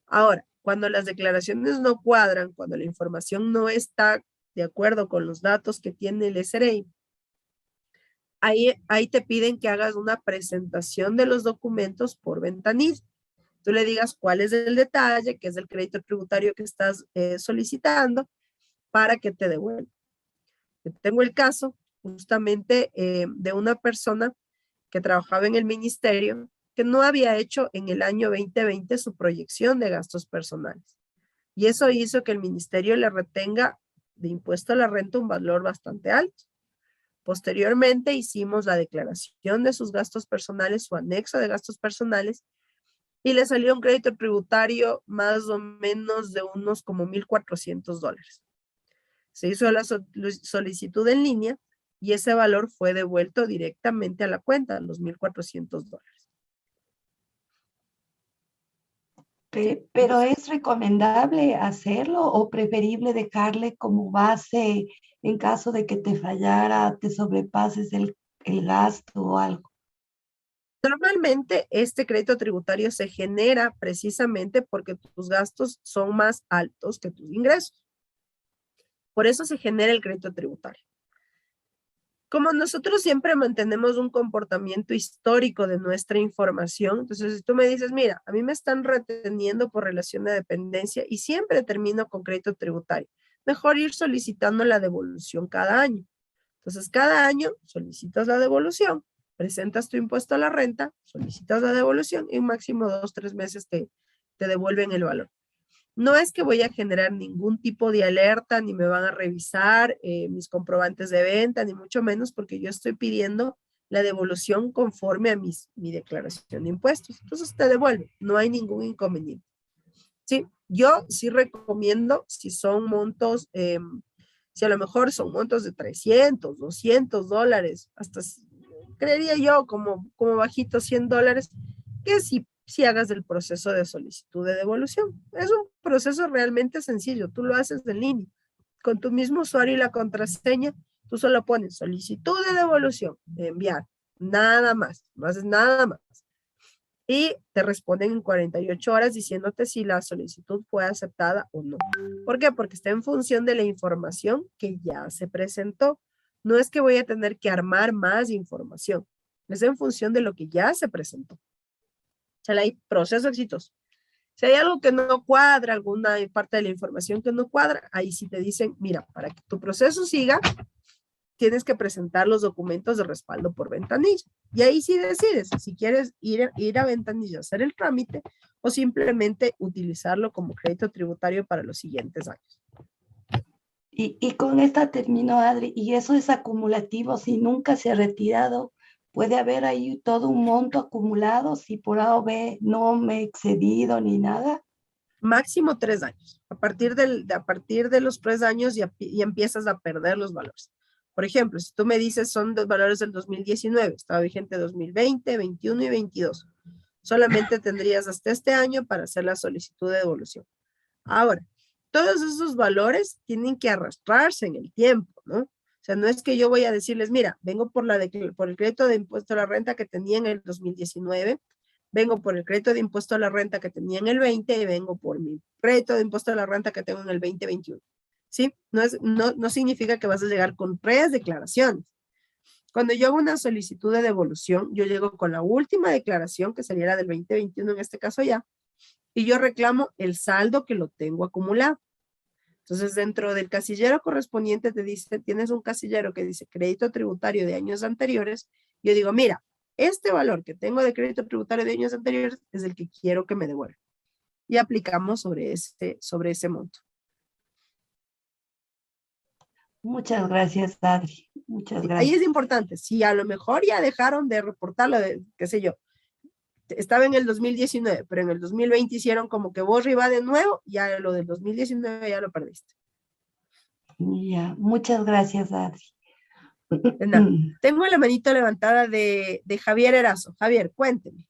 Ahora, cuando las declaraciones no cuadran, cuando la información no está de acuerdo con los datos que tiene el SRI, ahí te piden que hagas una presentación de los documentos por ventanilla. Tú le digas cuál es el detalle, qué es el crédito tributario que estás solicitando para que te devuelva. Yo tengo el caso justamente de una persona que trabajaba en el ministerio que no había hecho en el año 2020 su proyección de gastos personales. Y eso hizo que el ministerio le retenga de impuesto a la renta un valor bastante alto. Posteriormente hicimos la declaración de sus gastos personales, su anexo de gastos personales, y le salió un crédito tributario más o menos de unos como $1,400. Se hizo la solicitud en línea y ese valor fue devuelto directamente a la cuenta, los $1,400. Pero ¿es recomendable hacerlo o preferible dejarle como base en caso de que te fallara, te sobrepases el gasto o algo? Normalmente este crédito tributario se genera precisamente porque tus gastos son más altos que tus ingresos. Por eso se genera el crédito tributario. Como nosotros siempre mantenemos un comportamiento histórico de nuestra información, entonces si tú me dices, mira, a mí me están reteniendo por relación de dependencia y siempre termino con crédito tributario, mejor ir solicitando la devolución cada año. Entonces cada año solicitas la devolución, presentas tu impuesto a la renta, solicitas la devolución y en máximo 2 o 3 meses te devuelven el valor. No es que voy a generar ningún tipo de alerta, ni me van a revisar mis comprobantes de venta, ni mucho menos, porque yo estoy pidiendo la devolución conforme a mi declaración de impuestos. Entonces te devuelve, no hay ningún inconveniente. Sí, yo sí recomiendo, si son montos, si a lo mejor son montos de $300, $200, hasta creería yo como bajito $100, que si hagas el proceso de solicitud de devolución. Es un proceso realmente sencillo, tú lo haces en línea. Con tu mismo usuario y la contraseña, tú solo pones solicitud de devolución, de enviar, nada más, no haces nada más. Y te responden en 48 horas diciéndote si la solicitud fue aceptada o no. ¿Por qué? Porque está en función de la información que ya se presentó. No es que voy a tener que armar más información, es en función de lo que ya se presentó. O sea, hay proceso exitoso. Si hay algo que no cuadra, alguna parte de la información que no cuadra, ahí sí te dicen, mira, para que tu proceso siga, tienes que presentar los documentos de respaldo por ventanilla. Y ahí sí decides si quieres ir a ventanilla a hacer el trámite o simplemente utilizarlo como crédito tributario para los siguientes años. Y con esta termino, Adri, y eso es acumulativo, si nunca se ha retirado, puede haber ahí todo un monto acumulado, si por A o B no me he excedido ni nada. Máximo 3 años. A partir de los 3 años ya empiezas a perder los valores. Por ejemplo, si tú me dices son los valores del 2019, estaba vigente 2020, 21 y 22. Solamente tendrías hasta este año para hacer la solicitud de devolución. Ahora, todos esos valores tienen que arrastrarse en el tiempo, ¿no? O sea, no es que yo voy a decirles, mira, vengo por el crédito de impuesto a la renta que tenía en el 2019, vengo por el crédito de impuesto a la renta que tenía en el 20 y vengo por mi crédito de impuesto a la renta que tengo en el 2021. ¿Sí? No significa que vas a llegar con 3 declaraciones. Cuando yo hago una solicitud de devolución, yo llego con la última declaración, que sería la del 2021 en este caso ya, y yo reclamo el saldo que lo tengo acumulado. Entonces, dentro del casillero correspondiente te dice, tienes un casillero que dice crédito tributario de años anteriores. Yo digo, mira, este valor que tengo de crédito tributario de años anteriores es el que quiero que me devuelva. Y aplicamos sobre ese monto. Muchas gracias, Adri. Muchas Ahí gracias. es importante, si a lo mejor ya dejaron de reportarlo, qué sé yo, estaba en el 2019, pero en el 2020 hicieron como que borra y va de nuevo, ya lo del 2019 ya lo perdiste. Ya, muchas gracias, Adri. Tengo la manito levantada de Javier Erazo. Javier, cuénteme.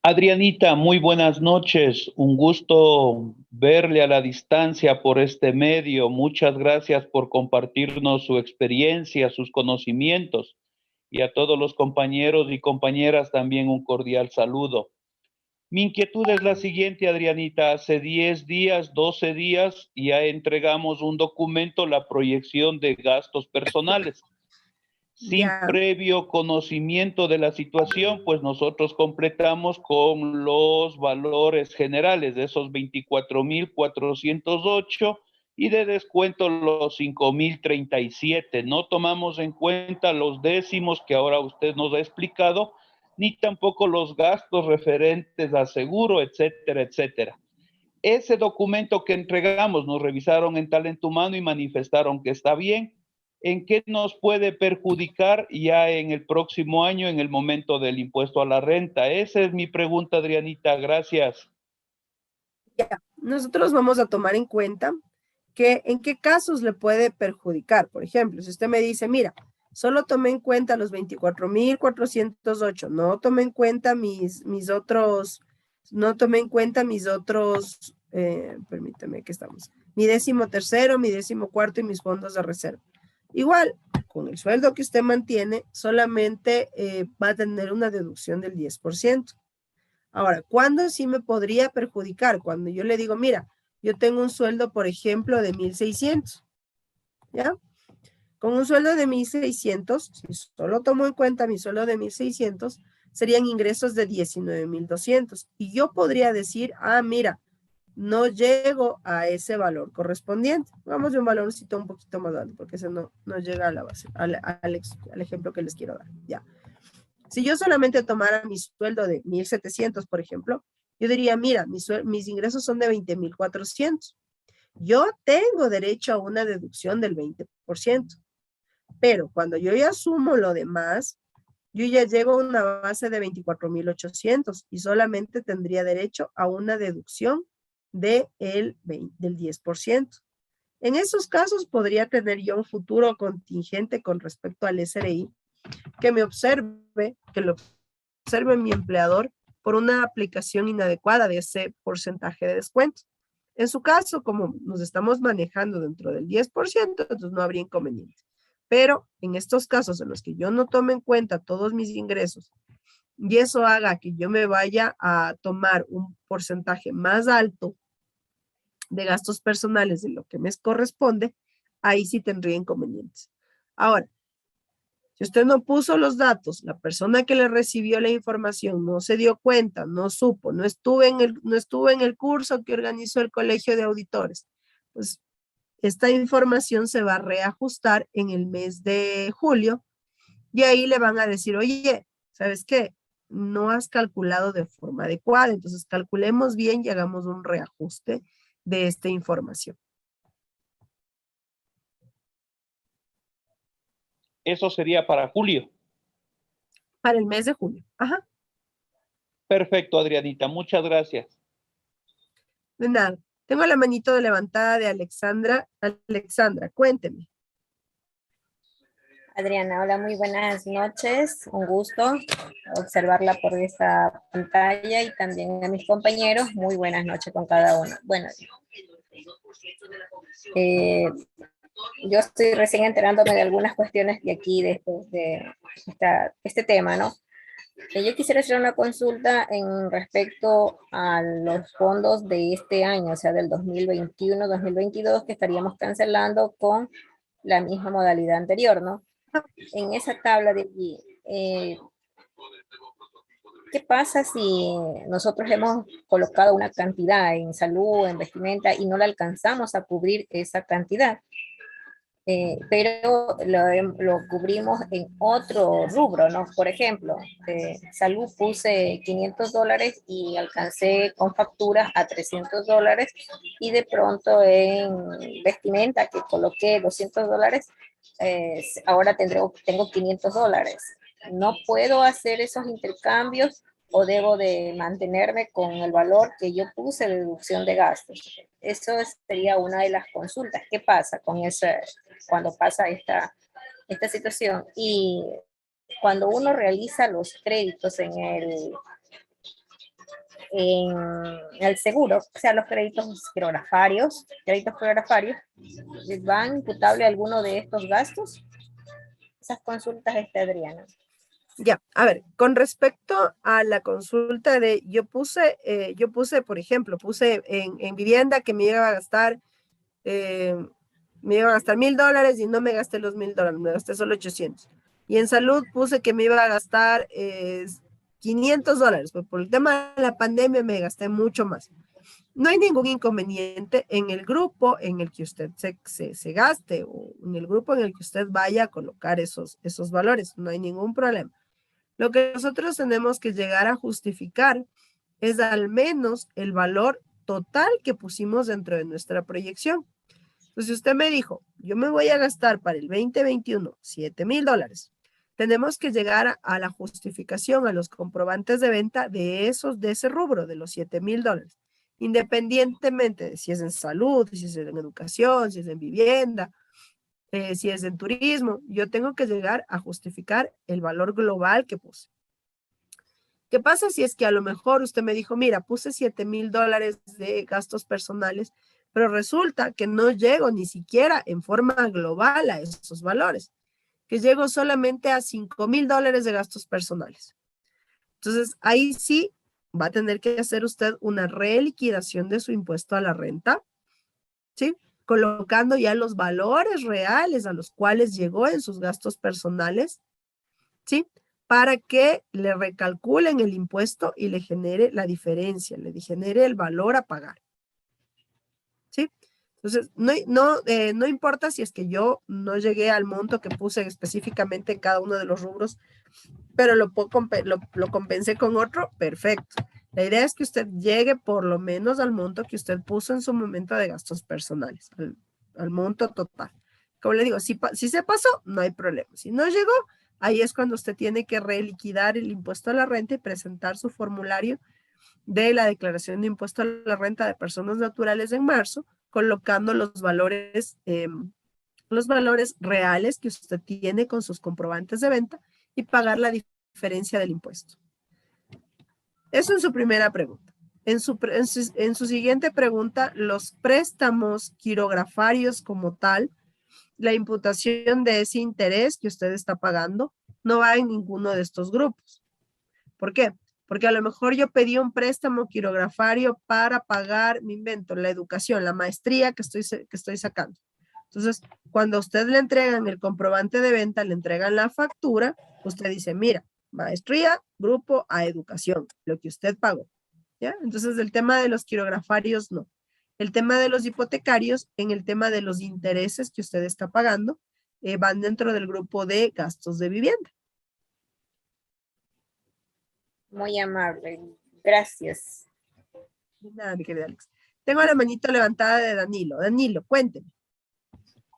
Adrianita, muy buenas noches. Un gusto verle a la distancia por este medio. Muchas gracias por compartirnos su experiencia, sus conocimientos. Y a todos los compañeros y compañeras también un cordial saludo. Mi inquietud es la siguiente, Adrianita. Hace 10 días, 12 días, ya entregamos un documento, la proyección de gastos personales. Sin Ya. previo conocimiento de la situación, pues nosotros completamos con los valores generales de esos 24,408 y de descuento los 5,037. No tomamos en cuenta los décimos que ahora usted nos ha explicado, ni tampoco los gastos referentes a seguro, etcétera, etcétera. Ese documento que entregamos nos revisaron en talento humano y manifestaron que está bien. ¿En qué nos puede perjudicar ya en el próximo año en el momento del impuesto a la renta? Esa es mi pregunta, Adrianita. Gracias. Ya. Nosotros vamos a tomar en cuenta que en qué casos le puede perjudicar. Por ejemplo, si usted me dice, mira, solo tomé en cuenta los 24,408, no tomé en cuenta mis otros, permíteme que estamos, mi 13º, mi 14º y mis fondos de reserva. Igual, con el sueldo que usted mantiene, solamente va a tener una deducción del 10%. Ahora, ¿cuándo sí me podría perjudicar? Cuando yo le digo, mira, yo tengo un sueldo, por ejemplo, de 1,600, ¿ya? Con un sueldo de 1,600, si solo tomo en cuenta mi sueldo de 1,600, serían ingresos de 19,200. Y yo podría decir, ah, mira, no llego a ese valor correspondiente. Vamos de un valorcito un poquito más alto, porque ese no llega a la base, al ejemplo que les quiero dar, ¿ya? Si yo solamente tomara mi sueldo de 1,700, por ejemplo, yo diría, mira, mis ingresos son de 20,400. Yo tengo derecho a una deducción del 20%. Pero cuando yo ya sumo lo demás, yo ya llego a una base de 24,800 y solamente tendría derecho a una deducción del 10%. En esos casos podría tener yo un futuro contingente con respecto al SRI que lo observe mi empleador por una aplicación inadecuada de ese porcentaje de descuento. En su caso, como nos estamos manejando dentro del 10%, entonces no habría inconveniente. Pero en estos casos en los que yo no tome en cuenta todos mis ingresos y eso haga que yo me vaya a tomar un porcentaje más alto de gastos personales de lo que me corresponde, ahí sí tendría inconvenientes. Ahora, si usted no puso los datos, la persona que le recibió la información no se dio cuenta, no supo, no estuvo en el curso que organizó el Colegio de Auditores, pues esta información se va a reajustar en el mes de julio y ahí le van a decir, oye, ¿sabes qué? No has calculado de forma adecuada, entonces calculemos bien y hagamos un reajuste de esta información. Eso sería para julio. Para el mes de julio. Ajá. Perfecto, Adrianita. Muchas gracias. De nada. Tengo la manito levantada de Alexandra. Alexandra, cuénteme. Adriana, hola, muy buenas noches. Un gusto observarla por esta pantalla y también a mis compañeros. Muy buenas noches con cada uno. Bueno, yo estoy recién enterándome de algunas cuestiones de aquí, de este tema, ¿no? Yo quisiera hacer una consulta en respecto a los fondos de este año, o sea, del 2021-2022, que estaríamos cancelando con la misma modalidad anterior, ¿no? En esa tabla de allí, ¿qué pasa si nosotros hemos colocado una cantidad en salud, en vestimenta, y no la alcanzamos a cubrir esa cantidad? Pero lo cubrimos en otro rubro, ¿no? Por ejemplo, salud puse $500 y alcancé con facturas a $300 y de pronto en vestimenta que coloqué $200, ahora tengo $500. ¿No puedo hacer esos intercambios o debo de mantenerme con el valor que yo puse de deducción de gastos? Eso sería una de las consultas. ¿Qué pasa con eso cuando pasa esta situación? Y cuando uno realiza los créditos en el seguro, o sea, los créditos quirografarios, ¿van imputable alguno de estos gastos? Esas consultas, Adriana. Ya, a ver, con respecto a la consulta de, yo puse, por ejemplo, puse en vivienda que eh, me iba a gastar $1,000 y no me gasté los $1,000, me gasté solo 800. Y en salud puse que me iba a gastar $500, pues por el tema de la pandemia me gasté mucho más. No hay ningún inconveniente en el grupo en el que usted se gaste o en el grupo en el que usted vaya a colocar esos valores, no hay ningún problema. Lo que nosotros tenemos que llegar a justificar es al menos el valor total que pusimos dentro de nuestra proyección. Entonces, si usted me dijo, yo me voy a gastar para el 2021 $7,000, tenemos que llegar a la justificación, a los comprobantes de venta de ese rubro, de los $7,000, independientemente de si es en salud, si es en educación, si es en vivienda, si es en turismo. Yo tengo que llegar a justificar el valor global que puse. ¿Qué pasa si es que a lo mejor usted me dijo, mira, puse $7,000 de gastos personales, pero resulta que no llego ni siquiera en forma global a esos valores, que llego solamente a $5,000 de gastos personales? Entonces, ahí sí va a tener que hacer usted una reliquidación de su impuesto a la renta, ¿sí? Colocando ya los valores reales a los cuales llegó en sus gastos personales, ¿sí? Para que le recalculen el impuesto y le genere la diferencia, le genere el valor a pagar, ¿sí? Entonces, no importa si es que yo no llegué al monto que puse específicamente en cada uno de los rubros, pero lo compensé con otro, perfecto. La idea es que usted llegue por lo menos al monto que usted puso en su momento de gastos personales, al monto total. Como le digo, si se pasó, no hay problema. Si no llegó, ahí es cuando usted tiene que reliquidar el impuesto a la renta y presentar su formulario de la declaración de impuesto a la renta de personas naturales en marzo, colocando los valores reales que usted tiene con sus comprobantes de venta y pagar la diferencia del impuesto. Eso en su primera pregunta. En su siguiente pregunta, los préstamos quirografarios como tal, la imputación de ese interés que usted está pagando no va en ninguno de estos grupos. ¿Por qué? Porque a lo mejor yo pedí un préstamo quirografario para pagar, me invento, la educación, la maestría que estoy sacando. Entonces, cuando a usted le entregan el comprobante de venta, le entregan la factura, usted dice, mira, maestría, grupo a educación, lo que usted pagó, ¿ya? Entonces, el tema de los quirografarios, no. El tema de los hipotecarios, en el tema de los intereses que usted está pagando, van dentro del grupo de gastos de vivienda. Muy amable. Gracias. Nada, mi querida Alex. Tengo la manito levantada de Danilo. Danilo, cuénteme.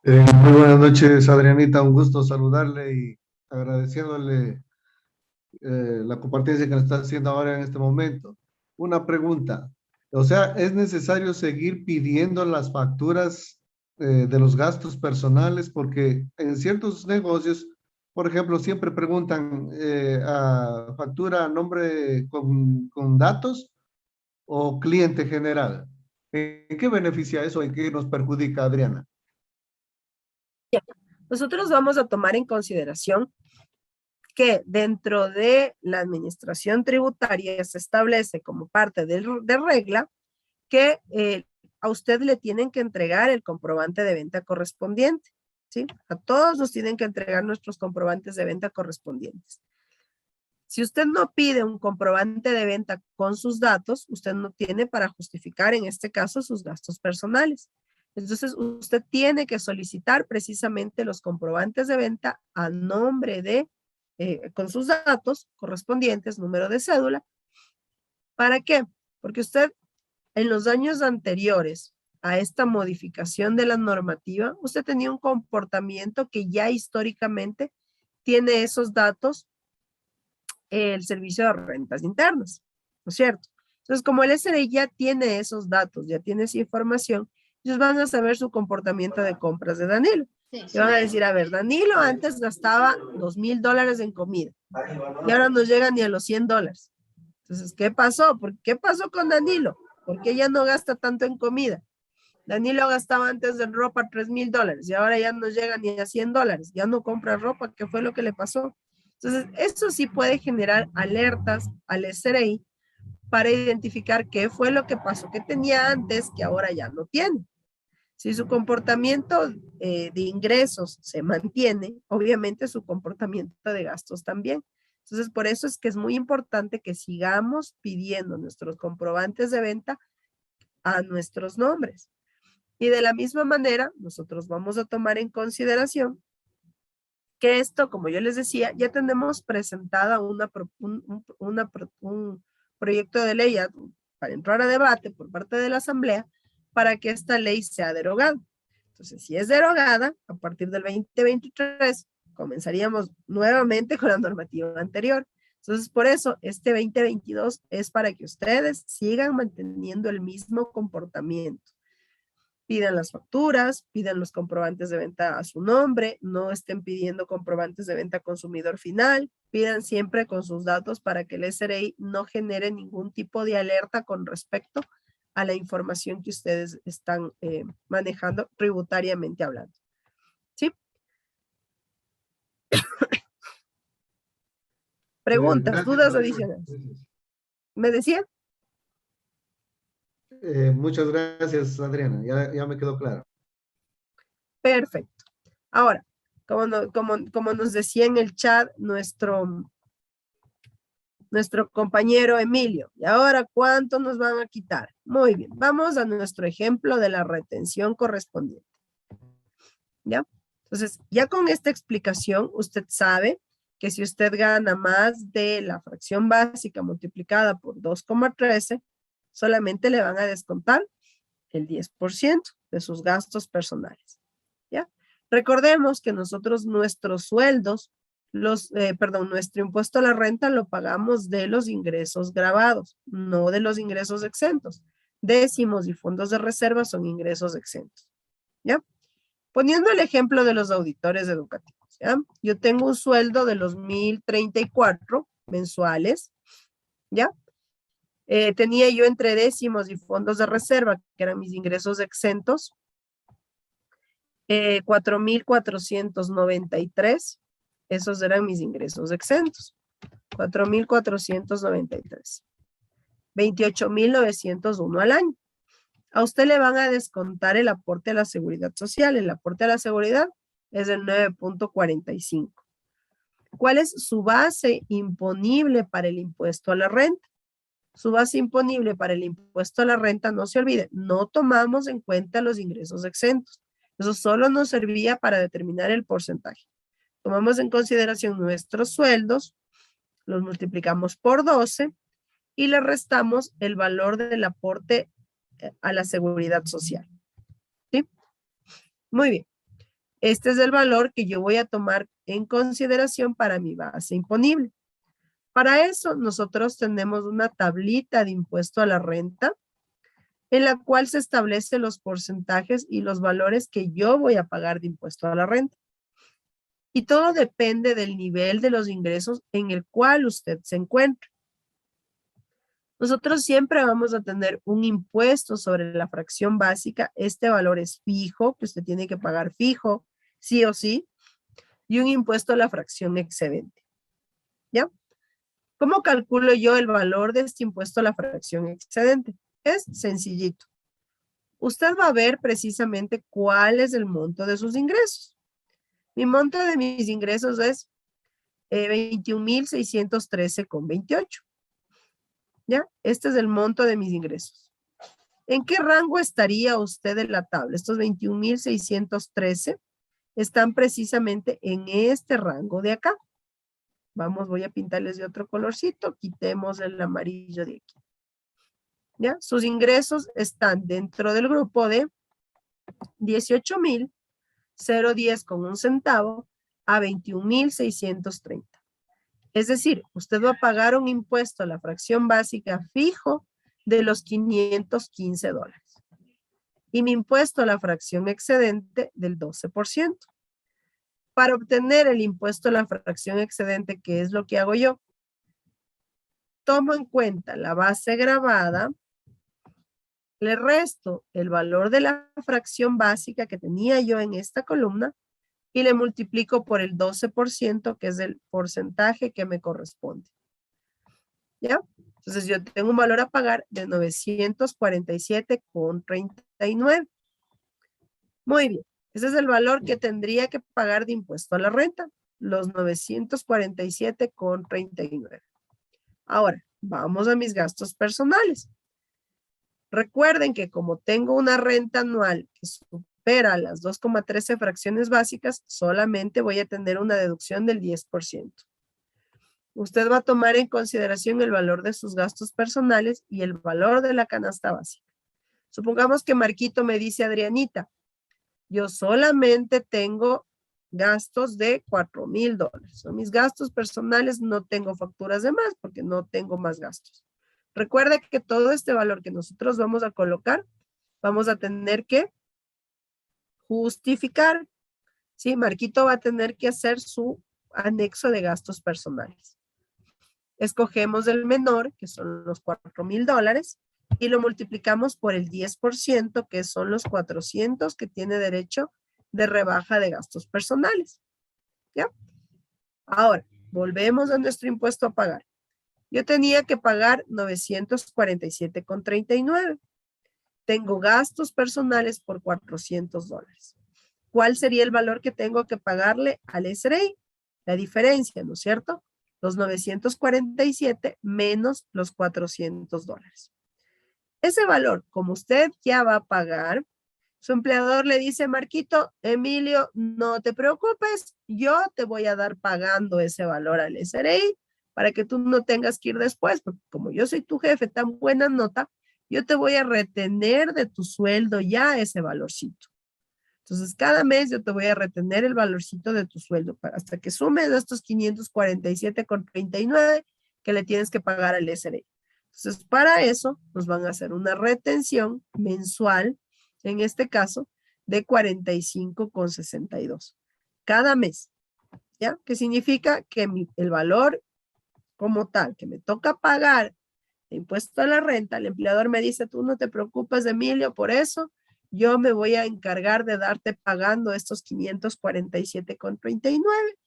Muy buenas noches, Adrianita. Un gusto saludarle y agradeciéndole la compartida que nos está haciendo ahora en este momento. Una pregunta. O sea, ¿es necesario seguir pidiendo las facturas de los gastos personales? Porque en ciertos negocios, por ejemplo, siempre preguntan a factura nombre con datos o cliente general. ¿En qué beneficia eso? ¿En qué nos perjudica, Adriana? Nosotros vamos a tomar en consideración que dentro de la administración tributaria se establece como parte de regla que a usted le tienen que entregar el comprobante de venta correspondiente, ¿sí? A todos nos tienen que entregar nuestros comprobantes de venta correspondientes. Si usted no pide un comprobante de venta con sus datos, usted no tiene para justificar en este caso sus gastos personales. Entonces, usted tiene que solicitar precisamente los comprobantes de venta a nombre de, con sus datos correspondientes, número de cédula. ¿Para qué? Porque usted en los años anteriores a esta modificación de la normativa, usted tenía un comportamiento que ya históricamente tiene esos datos el servicio de rentas internas, ¿no es cierto? Entonces, como el SRI ya tiene esos datos, ya tiene esa información, ellos van a saber su comportamiento de compras de Danilo. Y van a decir, a ver, Danilo antes gastaba $2,000 en comida y ahora no llega ni a los $100. Entonces, ¿qué pasó? ¿Qué pasó con Danilo? ¿Por qué ya no gasta tanto en comida? Danilo gastaba antes en ropa $3,000 y ahora ya no llega ni a $100. Ya no compra ropa. ¿Qué fue lo que le pasó? Entonces, eso sí puede generar alertas al SRI para identificar qué fue lo que pasó que tenía antes que ahora ya no tiene. Si su comportamiento de ingresos se mantiene, obviamente su comportamiento de gastos también. Entonces, por eso es que es muy importante que sigamos pidiendo nuestros comprobantes de venta a nuestros nombres. Y de la misma manera, nosotros vamos a tomar en consideración que esto, como yo les decía, ya tenemos presentada un proyecto de ley para entrar a debate por parte de la Asamblea para que esta ley sea derogada. Entonces, si es derogada, a partir del 2023, comenzaríamos nuevamente con la normativa anterior. Entonces, por eso, este 2022 es para que ustedes sigan manteniendo el mismo comportamiento. Pidan las facturas, pidan los comprobantes de venta a su nombre, no estén pidiendo comprobantes de venta a consumidor final, pidan siempre con sus datos para que el SRI no genere ningún tipo de alerta con respecto a la información que ustedes están manejando tributariamente hablando. ¿Sí? Preguntas, dudas adicionales. ¿Me decía? Muchas gracias, Adriana. Ya me quedó claro. Perfecto. Ahora, como nos decía en el chat nuestro compañero Emilio, ¿y ahora cuánto nos van a quitar? Muy bien, vamos a nuestro ejemplo de la retención correspondiente. ¿Ya? Entonces, ya con esta explicación, usted sabe que si usted gana más de la fracción básica multiplicada por 2,13, solamente le van a descontar el 10% de sus gastos personales. ¿Ya? Recordemos que nosotros nuestros sueldos, nuestro impuesto a la renta lo pagamos de los ingresos grabados, no de los ingresos exentos. Décimos y fondos de reserva son ingresos exentos. ¿Ya? Poniendo el ejemplo de los auditores educativos, ¿ya? Yo tengo un sueldo de los 1,034 mensuales, ¿ya? Tenía yo entre décimos y fondos de reserva, que eran mis ingresos exentos, 4,493, esos eran mis ingresos exentos, 4,493, 28,901 al año. A usted le van a descontar el aporte a la seguridad social. El aporte a la seguridad es del 9,45. ¿Cuál es su base imponible para el impuesto a la renta? Su base imponible para el impuesto a la renta, no se olvide, no tomamos en cuenta los ingresos exentos. Eso solo nos servía para determinar el porcentaje. Tomamos en consideración nuestros sueldos, los multiplicamos por 12 y le restamos el valor del aporte a la seguridad social. ¿Sí? Muy bien. Este es el valor que yo voy a tomar en consideración para mi base imponible. Para eso, nosotros tenemos una tablita de impuesto a la renta en la cual se establecen los porcentajes y los valores que yo voy a pagar de impuesto a la renta. Y todo depende del nivel de los ingresos en el cual usted se encuentra. Nosotros siempre vamos a tener un impuesto sobre la fracción básica. Este valor es fijo, que usted tiene que pagar fijo, sí o sí, y un impuesto a la fracción excedente. ¿Ya? ¿Cómo calculo yo el valor de este impuesto a la fracción excedente? Es sencillito. Usted va a ver precisamente cuál es el monto de sus ingresos. Mi monto de mis ingresos es 21,613,28. ¿Ya? Este es el monto de mis ingresos. ¿En qué rango estaría usted en la tabla? Estos 21,613 están precisamente en este rango de acá. Vamos, voy a pintarles de otro colorcito. Quitemos el amarillo de aquí. ¿Ya? Sus ingresos están dentro del grupo de 18,010 con un centavo a 21,630. Es decir, usted va a pagar un impuesto a la fracción básica fijo de los $515. Y mi impuesto a la fracción excedente del 12%. Para obtener el impuesto a la fracción excedente, ¿qué es lo que hago yo? Tomo en cuenta la base gravada, le resto el valor de la fracción básica que tenía yo en esta columna y le multiplico por el 12%, que es el porcentaje que me corresponde. ¿Ya? Entonces yo tengo un valor a pagar de 947,39. Muy bien. Ese es el valor que tendría que pagar de impuesto a la renta, los 947,39. Ahora, vamos a mis gastos personales. Recuerden que como tengo una renta anual que supera las 2,13 fracciones básicas, solamente voy a tener una deducción del 10%. Usted va a tomar en consideración el valor de sus gastos personales y el valor de la canasta básica. Supongamos que Marquito me dice, Adrianita, yo solamente tengo gastos de $4,000. Son mis gastos personales, no tengo facturas de más porque no tengo más gastos. Recuerde que todo este valor que nosotros vamos a colocar, vamos a tener que justificar. Sí, Marquito va a tener que hacer su anexo de gastos personales. Escogemos el menor, que son los $4,000, y lo multiplicamos por el 10%, que son los 400 que tiene derecho de rebaja de gastos personales. ¿Ya? Ahora, volvemos a nuestro impuesto a pagar. Yo tenía que pagar 947,39. Tengo gastos personales por $400. ¿Cuál sería el valor que tengo que pagarle al SRI? La diferencia, ¿no es cierto? Los 947 menos los $400. Ese valor, como usted ya va a pagar, su empleador le dice, Marquito, Emilio, no te preocupes, yo te voy a dar pagando ese valor al SRI para que tú no tengas que ir después, porque como yo soy tu jefe, tan buena nota, yo te voy a retener de tu sueldo ya ese valorcito. Entonces, cada mes yo te voy a retener el valorcito de tu sueldo hasta que sumes estos 547,39 que le tienes que pagar al SRI. Entonces, para eso nos van a hacer una retención mensual, en este caso, de 45,62 cada mes. ¿Ya? ¿Qué significa? Que el valor como tal que me toca pagar de impuesto a la renta, el empleador me dice, tú no te preocupes, Emilio, por eso yo me voy a encargar de darte pagando estos 547,39,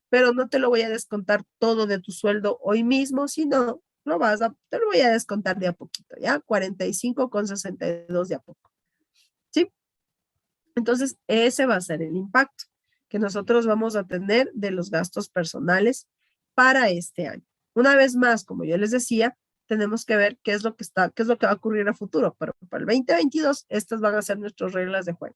pero no te lo voy a descontar todo de tu sueldo hoy mismo, sino te lo voy a descontar de a poquito, ¿ya? 45,62 de a poco, ¿sí? Entonces, ese va a ser el impacto que nosotros vamos a tener de los gastos personales para este año. Una vez más, como yo les decía, tenemos que ver qué es lo que va a ocurrir a futuro. Pero para el 2022, estas van a ser nuestras reglas de juego.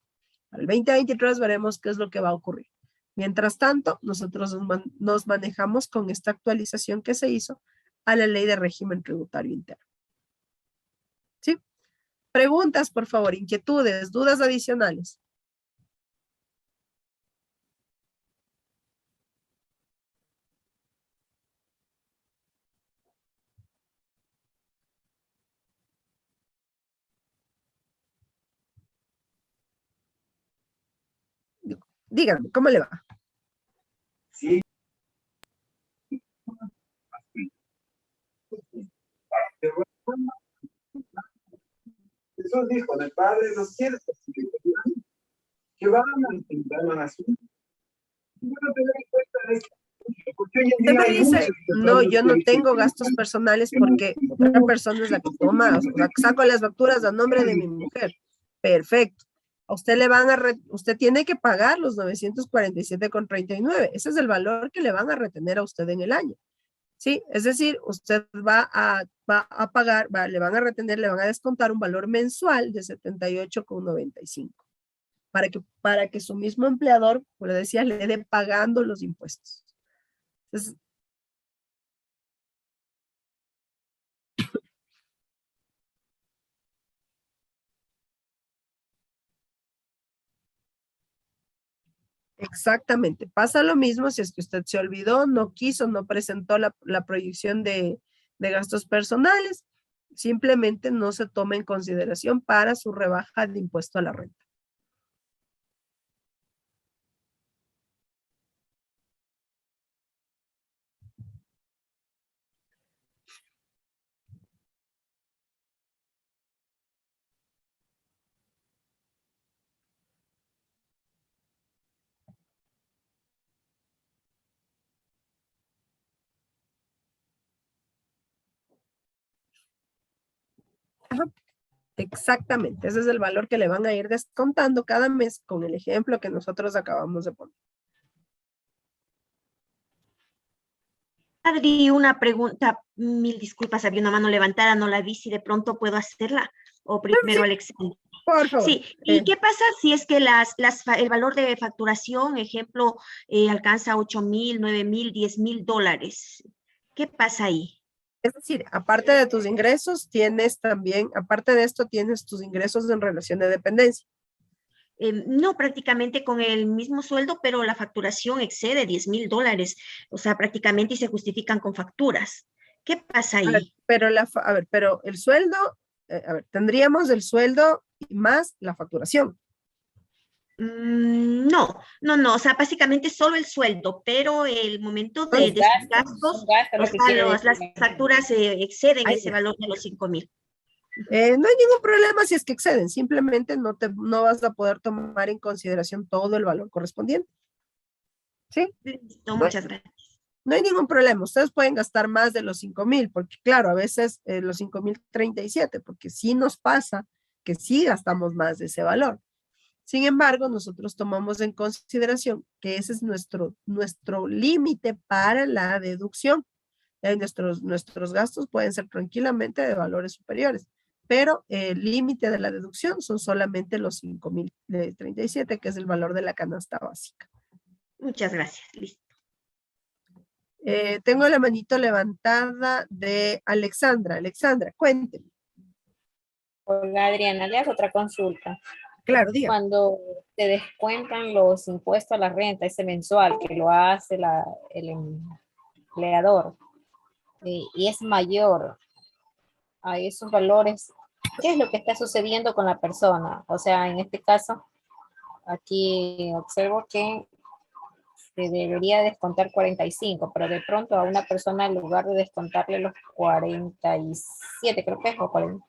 Para el 2023 veremos qué es lo que va a ocurrir. Mientras tanto, nosotros nos manejamos con esta actualización que se hizo a la Ley de Régimen Tributario Interno. ¿Sí? Preguntas, por favor, inquietudes, dudas adicionales. Díganme, ¿cómo le va? Sí. Jesús dijo, del Padre no quiere que van a intentar la nación. Usted me dice, no, yo no tengo gastos personales porque otra persona es la que toma, o sea, saco las facturas a nombre de mi mujer. Perfecto. A usted usted tiene que pagar los 947,39. Ese es el valor que le van a retener a usted en el año. ¿Sí? Es decir, usted va a pagar, le van a retener, le van a descontar un valor mensual de 78,95 para que su mismo empleador, como le decía, le dé pagando los impuestos. Entonces, exactamente. Pasa lo mismo si es que usted se olvidó, no quiso, no presentó la proyección de gastos personales. Simplemente no se toma en consideración para su rebaja de impuesto a la renta. Ajá. Exactamente, ese es el valor que le van a ir descontando cada mes con el ejemplo que nosotros acabamos de poner. Adri, una pregunta, mil disculpas, había una mano levantada, no la vi, si de pronto puedo hacerla, o primero Alexander. Por favor. Sí, ¿y qué pasa si es que el valor de facturación, ejemplo, alcanza 8,000, 9,000, 10,000 dólares? ¿Qué pasa ahí? Es decir, aparte de tus ingresos, tienes también, aparte de esto, tienes tus ingresos en relación de dependencia. No, prácticamente con el mismo sueldo, pero la facturación excede 10,000 dólares, o sea, prácticamente y se justifican con facturas. ¿Qué pasa A ver, ahí? pero el sueldo, tendríamos el sueldo más la facturación. No, o sea, básicamente solo el sueldo, pero el momento de Los gastos, gastos, son gastos, o lo que sea, quiere las decir. facturas exceden Ahí ese va. valor de los 5,000. No hay ningún problema si es que exceden, simplemente no vas a poder tomar en consideración todo el valor correspondiente. ¿Sí? Listo, No hay, muchas gracias. no hay ningún problema. Ustedes pueden gastar más de los 5,000, porque claro, a veces los 5,037, porque sí nos pasa que sí gastamos más de ese valor. Sin embargo, nosotros tomamos en consideración que ese es nuestro límite para la deducción. Nuestros gastos pueden ser tranquilamente de valores superiores, pero el límite de la deducción son solamente los 5,037, que es el valor de la canasta básica. Muchas gracias, listo. Tengo la manito levantada de Alexandra. Alexandra, cuénteme. Hola Adriana, le hago otra consulta. Claro, diga. Cuando te descuentan los impuestos a la renta, ese mensual que lo hace el empleador, y es mayor a esos valores, ¿qué es lo que está sucediendo con la persona? O sea, en este caso, aquí observo que se debería descontar 45, pero de pronto a una persona en lugar de descontarle los 47, creo que es, o 40,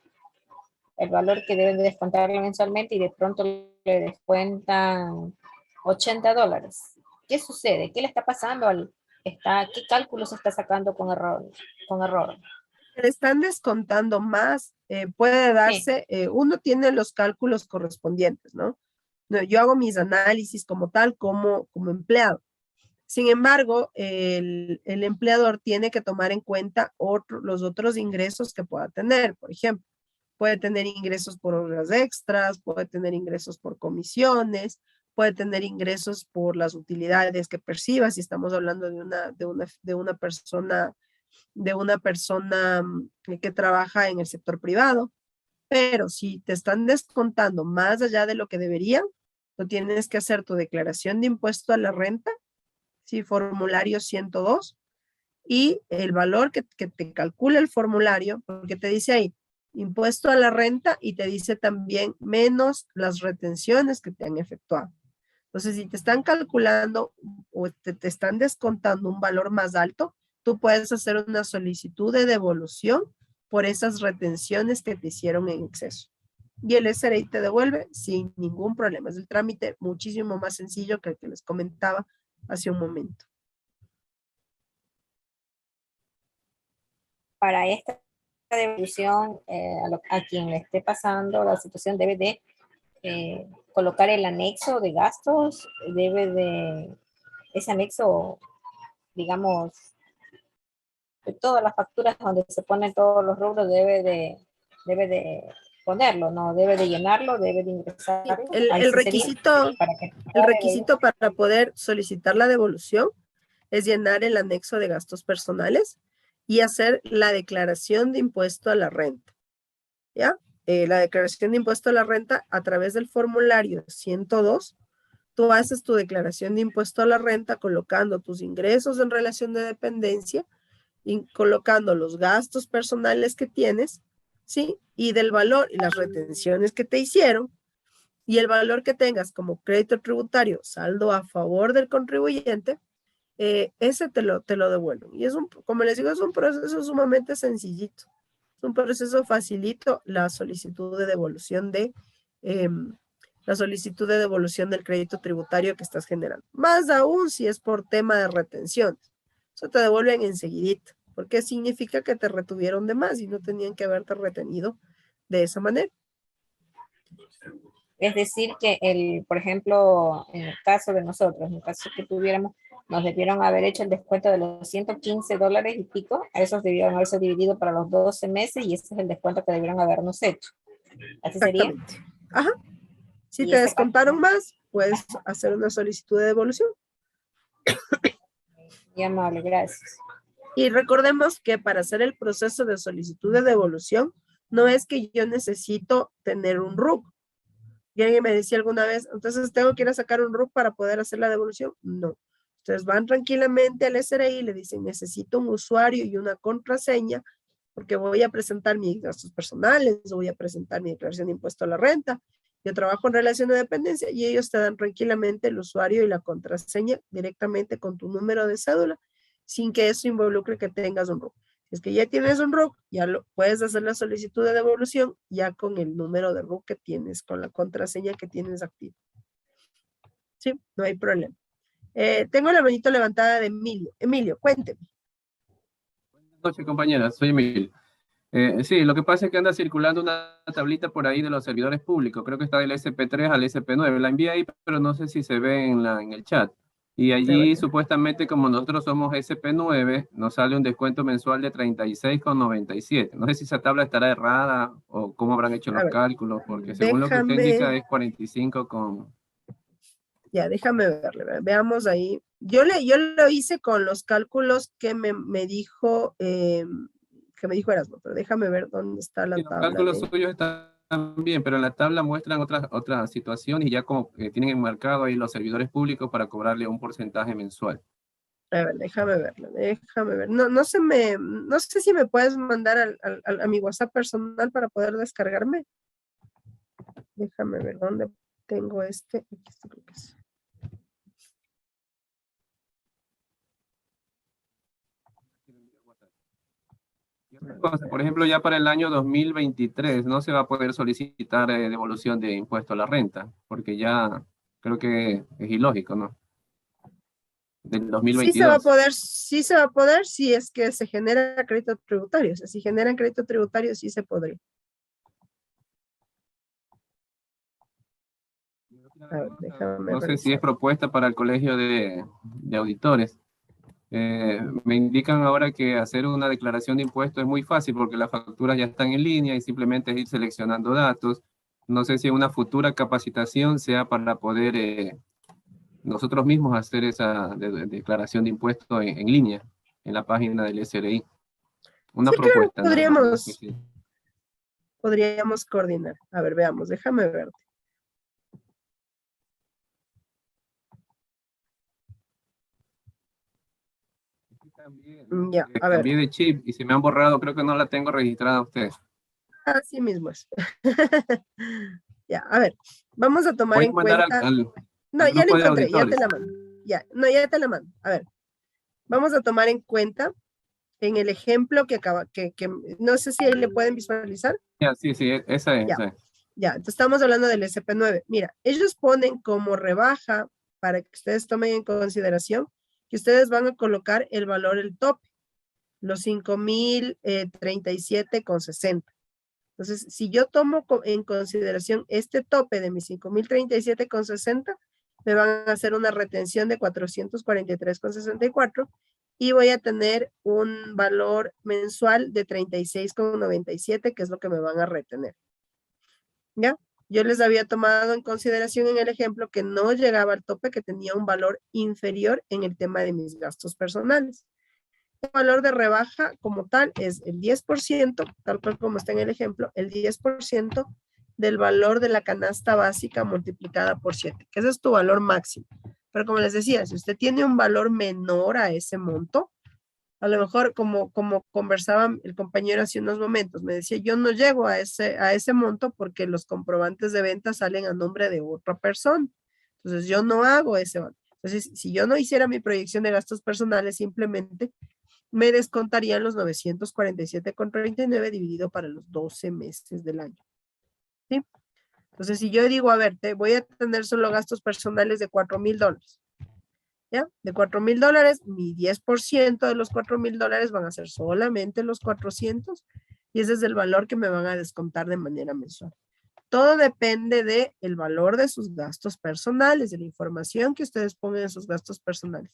el valor que deben de descontarle mensualmente, y de pronto le descuentan 80 dólares. ¿Qué sucede? ¿Qué le está pasando qué cálculo se está sacando con error? Le están descontando más, puede darse, uno tiene los cálculos correspondientes, ¿no? Yo hago mis análisis como tal, como empleado. Sin embargo, el empleador tiene que tomar en cuenta los otros ingresos que pueda tener. Por ejemplo, puede tener ingresos por horas extras, puede tener ingresos por comisiones, puede tener ingresos por las utilidades que perciba, si estamos hablando de una persona que trabaja en el sector privado. Pero si te están descontando más allá de lo que deberían, tú tienes que hacer tu declaración de impuesto a la renta, ¿sí? Formulario 102, y el valor que te calcula el formulario, porque te dice ahí, impuesto a la renta, y te dice también menos las retenciones que te han efectuado. Entonces, si te están calculando o te están descontando un valor más alto, tú puedes hacer una solicitud de devolución por esas retenciones que te hicieron en exceso. Y el SRI te devuelve sin ningún problema. Es el trámite muchísimo más sencillo que el que les comentaba hace un momento. Para esta devolución, a quien le esté pasando la situación debe de colocar el anexo de gastos, ese anexo, digamos, de todas las facturas donde se ponen todos los rubros, debe de ponerlo, no debe de llenarlo, debe de ingresar. El requisito para poder solicitar la devolución es llenar el anexo de gastos personales y hacer la declaración de impuesto a la renta. ¿Ya? La declaración de impuesto a la renta a través del formulario 102, tú haces tu declaración de impuesto a la renta colocando tus ingresos en relación de dependencia y colocando los gastos personales que tienes, ¿sí? Y del valor y las retenciones que te hicieron, y el valor que tengas como crédito tributario, saldo a favor del contribuyente, ese te lo devuelven. Y como les digo, es un proceso sumamente sencillito. Es un proceso facilito la solicitud de devolución del crédito tributario que estás generando. Más aún si es por tema de retenciones. Eso te devuelven enseguidito, porque significa que te retuvieron de más y no tenían que haberte retenido de esa manera. Es decir, que por ejemplo, en el caso de nosotros, en el caso que tuviéramos, nos debieron haber hecho el descuento de los $115 y pico, a esos debieron haberse dividido para los 12 meses y ese es el descuento que debieron habernos hecho. ¿Así sería? Exactamente. Ajá. Si Y te ese descontaron más, puedes hacer una solicitud de devolución. Muy amable, gracias. Y recordemos que para hacer el proceso de solicitud de devolución, no es que yo necesito tener un RUC. Y alguien me decía alguna vez, entonces tengo que ir a sacar un RUC para poder hacer la devolución. No. Ustedes van tranquilamente al SRI y le dicen, necesito un usuario y una contraseña porque voy a presentar mis gastos personales, o voy a presentar mi declaración de impuesto a la renta. Yo trabajo en relación de dependencia y ellos te dan tranquilamente el usuario y la contraseña directamente con tu número de cédula, sin que eso involucre que tengas un RUC. Si es que ya tienes un RUC, ya puedes hacer la solicitud de devolución ya con el número de RUC que tienes, con la contraseña que tienes activa. Sí, no hay problema. Tengo la manito levantada de Emilio. Emilio, cuénteme. Buenas noches, compañera. Soy Emilio. Sí, lo que pasa es que anda circulando una tablita por ahí de los servidores públicos. Creo que está del SP3 al SP9. La envié ahí, pero no sé si se ve en el chat. Y allí, supuestamente, como nosotros somos SP9, nos sale un descuento mensual de 36,97. No sé si esa tabla estará errada o cómo habrán hecho los cálculos, porque según lo que usted indica es 45 con... Ya, déjame verle. Veamos ahí. Yo lo hice con los cálculos que me dijo Erasmo, pero déjame ver dónde está la tabla. Los cálculos suyos están bien, pero en la tabla muestran otras situaciones y ya como tienen enmarcado ahí los servidores públicos para cobrarle un porcentaje mensual. A ver, déjame verlo, déjame ver. No sé si me puedes mandar a mi WhatsApp personal para poder descargarme. Déjame ver dónde tengo este. Aquí está, creo que es. Por ejemplo, ya para el año 2023 no se va a poder solicitar devolución de impuesto a la renta, porque ya creo que es ilógico, ¿no? Del 2022. Sí se va a poder si es que se genera crédito tributario. O sea, si generan crédito tributario, sí se podría. A ver, déjame no sé si es propuesta para el colegio de auditores. Me indican ahora que hacer una declaración de impuestos es muy fácil porque las facturas ya están en línea y simplemente es ir seleccionando datos. No sé si en una futura capacitación sea para poder nosotros mismos hacer esa declaración de impuestos en línea, en la página del SRI. Una propuesta. Claro, podríamos coordinar. A ver, veamos, déjame ver. Ya, a ver. Cambié de chip y se me han borrado, creo que no la tengo registrada a usted. Así mismo es. Ya, a ver, vamos a tomar en cuenta. No, ya la encontré, ya te la mando. Ya, no, ya te la mando. A ver, vamos a tomar en cuenta en el ejemplo que acaba, que no sé si ahí le pueden visualizar. Ya, sí, esa es. Ya, entonces estamos hablando del SP9. Mira, ellos ponen como rebaja para que ustedes tomen en consideración que ustedes van a colocar el valor, el tope, los 5,037,60. Entonces, si yo tomo en consideración este tope de mis 5,037,60, me van a hacer una retención de 443,64 y voy a tener un valor mensual de 36,97, que es lo que me van a retener. ¿Ya? Yo les había tomado en consideración en el ejemplo que no llegaba al tope, que tenía un valor inferior en el tema de mis gastos personales. El valor de rebaja como tal es el 10%, tal cual como está en el ejemplo, el 10% del valor de la canasta básica multiplicada por 7, que ese es tu valor máximo. Pero como les decía, si usted tiene un valor menor a ese monto, a lo mejor como conversaba el compañero hace unos momentos, me decía, yo no llego a ese monto porque los comprobantes de venta salen a nombre de otra persona. Entonces yo no hago ese monto. Entonces, si yo no hiciera mi proyección de gastos personales, simplemente me descontarían los 947,39 dividido para los 12 meses del año. ¿Sí? Entonces, si yo digo, a ver, voy a tener solo gastos personales de $4,000. ¿Ya? De $4,000, mi 10% de los $4,000 van a ser solamente los 400 y ese es el valor que me van a descontar de manera mensual. Todo depende del valor de sus gastos personales, de la información que ustedes pongan en sus gastos personales.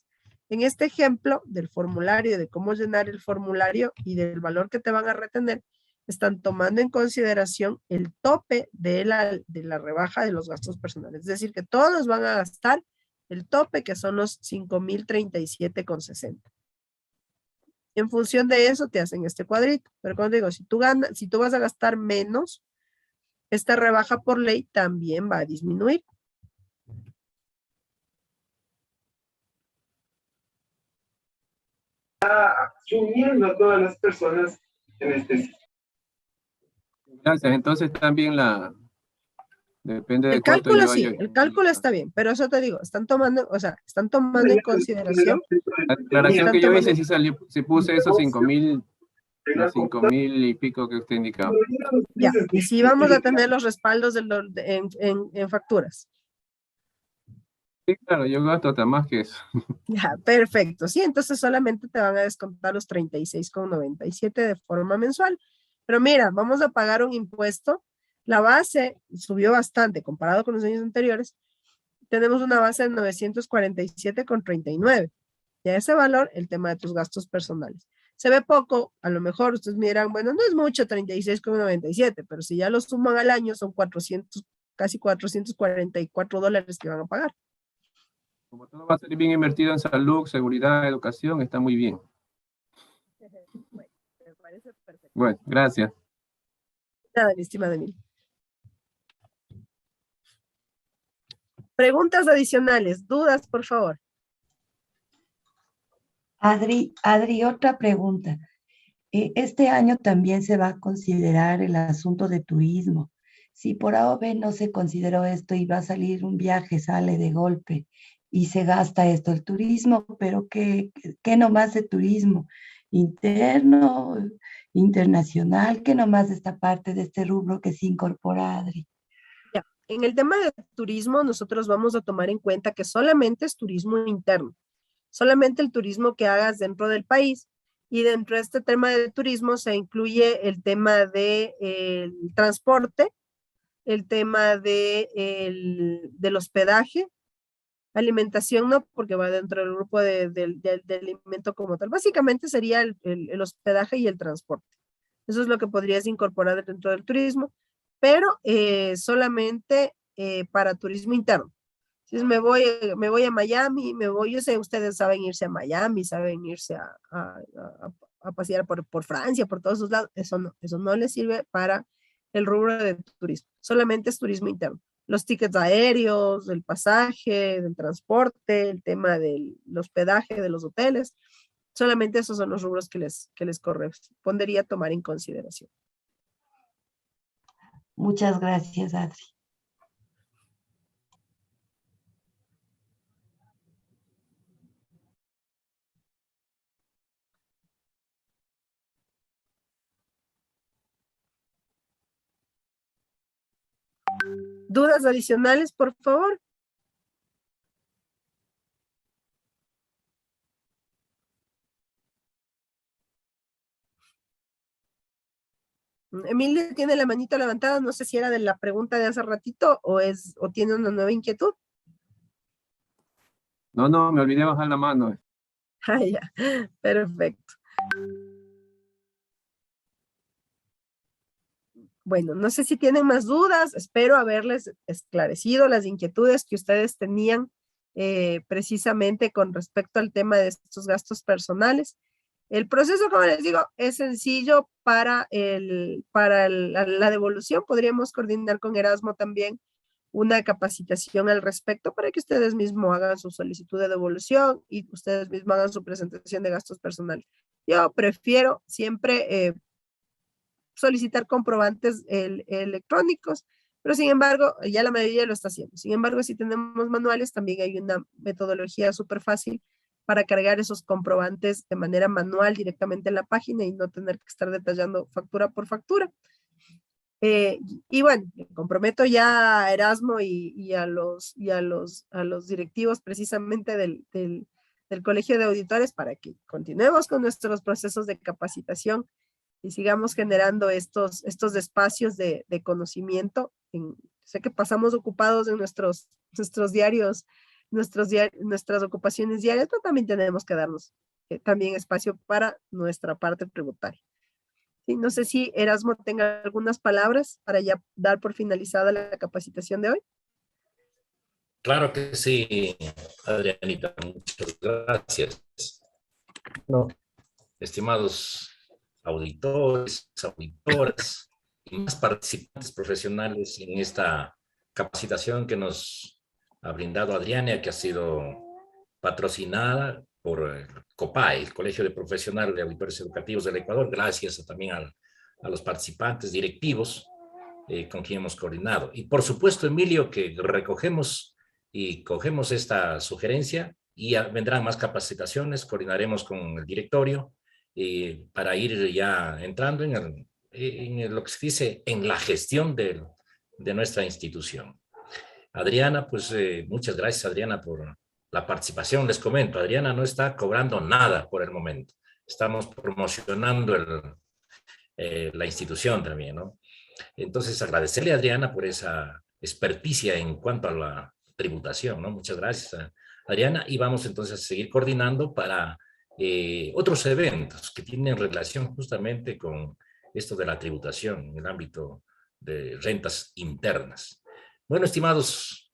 En este ejemplo del formulario, de cómo llenar el formulario y del valor que te van a retener, están tomando en consideración el tope de la rebaja de los gastos personales. Es decir, que todos van a gastar el tope, que son los 5,037,60. En función de eso te hacen este cuadrito. Pero cuando digo, si tú vas a gastar menos, esta rebaja por ley también va a disminuir. Sumiendo a todas las personas en este sistema. Gracias. Entonces también depende de El cuánto cálculo yo sí, haya. el cálculo está bien, pero eso te digo, están tomando en consideración. La declaración que yo hice sí salió, si puse esos 5,000, los 5,000 y pico que usted indicaba. Ya, y sí vamos a tener los respaldos en facturas. Sí, claro, yo gasto hasta más que eso. Ya, perfecto. Sí, entonces solamente te van a descontar los 36,97 de forma mensual. Pero mira, vamos a pagar un impuesto. La base subió bastante comparado con los años anteriores. Tenemos una base de 947,39. Y a ese valor, el tema de tus gastos personales. Se ve poco, a lo mejor ustedes me dirán, bueno, no es mucho 36,97, pero si ya lo suman al año son 400, casi $444 que van a pagar. Como todo va a ser bien invertido en salud, seguridad, educación, está muy bien. Bueno, me parece perfecto. Bueno, gracias. Nada, mi estimada Emil. Preguntas adicionales, dudas, por favor. Adri, otra pregunta. Este año también se va a considerar el asunto de turismo. Si por A o B no se consideró esto y va a salir un viaje, sale de golpe y se gasta esto, el turismo, pero ¿qué nomás de turismo? ¿Interno, internacional? ¿Qué nomás de esta parte de este rubro que se incorpora, Adri? Ya, en el tema de turismo, nosotros vamos a tomar en cuenta que solamente es turismo interno. Solamente el turismo que hagas dentro del país, y dentro de este tema de turismo se incluye el tema de el transporte, el tema del hospedaje, alimentación no, porque va dentro del grupo de alimento como tal. Básicamente sería el hospedaje y el transporte. Eso es lo que podrías incorporar dentro del turismo, pero solamente para turismo interno. Si me voy a Miami, yo sé, ustedes saben irse a Miami, saben irse a pasear por Francia, por todos esos lados, eso no les sirve para el rubro de turismo, solamente es turismo interno. Los tickets aéreos, el pasaje, del transporte, el tema del hospedaje, de los hoteles, solamente esos son los rubros que les correspondería tomar en consideración. Muchas gracias, Adri. ¿Dudas adicionales, por favor? Emilio tiene la manito levantada, no sé si era de la pregunta de hace ratito o tiene una nueva inquietud. No, me olvidé bajar la mano. Ah, ya, perfecto. Bueno, no sé si tienen más dudas, espero haberles esclarecido las inquietudes que ustedes tenían precisamente con respecto al tema de estos gastos personales. El proceso, como les digo, es sencillo para la devolución. Podríamos coordinar con Erasmo también una capacitación al respecto para que ustedes mismos hagan su solicitud de devolución y ustedes mismos hagan su presentación de gastos personales. Yo prefiero siempre solicitar comprobantes electrónicos, pero sin embargo, ya la mayoría lo está haciendo. Sin embargo, si tenemos manuales, también hay una metodología súper fácil para cargar esos comprobantes de manera manual directamente en la página y no tener que estar detallando factura por factura. Y bueno, me comprometo ya a Erasmo y a los directivos precisamente del Colegio de Auditores para que continuemos con nuestros procesos de capacitación y sigamos generando estos espacios de conocimiento. Sé que pasamos ocupados en nuestros diarios, nuestras ocupaciones diarias, pero también tenemos que darnos también espacio para nuestra parte tributaria. Sí, no sé si Erasmo tenga algunas palabras para ya dar por finalizada la capacitación de hoy. Claro que sí, Adrianita, muchas gracias. No. Estimados auditores, auditoras y más participantes profesionales en esta capacitación que nos ha brindado Adriana, que ha sido patrocinada por el COPAE, el Colegio de Profesionales de Auditores Educativos del Ecuador, gracias también a los participantes directivos con quien hemos coordinado. Y por supuesto, Emilio, que recogemos y cogemos esta sugerencia y vendrán más capacitaciones, coordinaremos con el directorio para ir ya entrando en lo que se dice en la gestión de nuestra institución. Adriana, pues muchas gracias, Adriana, por la participación. Les comento, Adriana no está cobrando nada por el momento. Estamos promocionando la institución también, ¿no? Entonces, agradecerle a Adriana por esa experticia en cuanto a la tributación, ¿no? Muchas gracias, Adriana. Y vamos entonces a seguir coordinando para otros eventos que tienen relación justamente con esto de la tributación en el ámbito de rentas internas. Bueno, estimados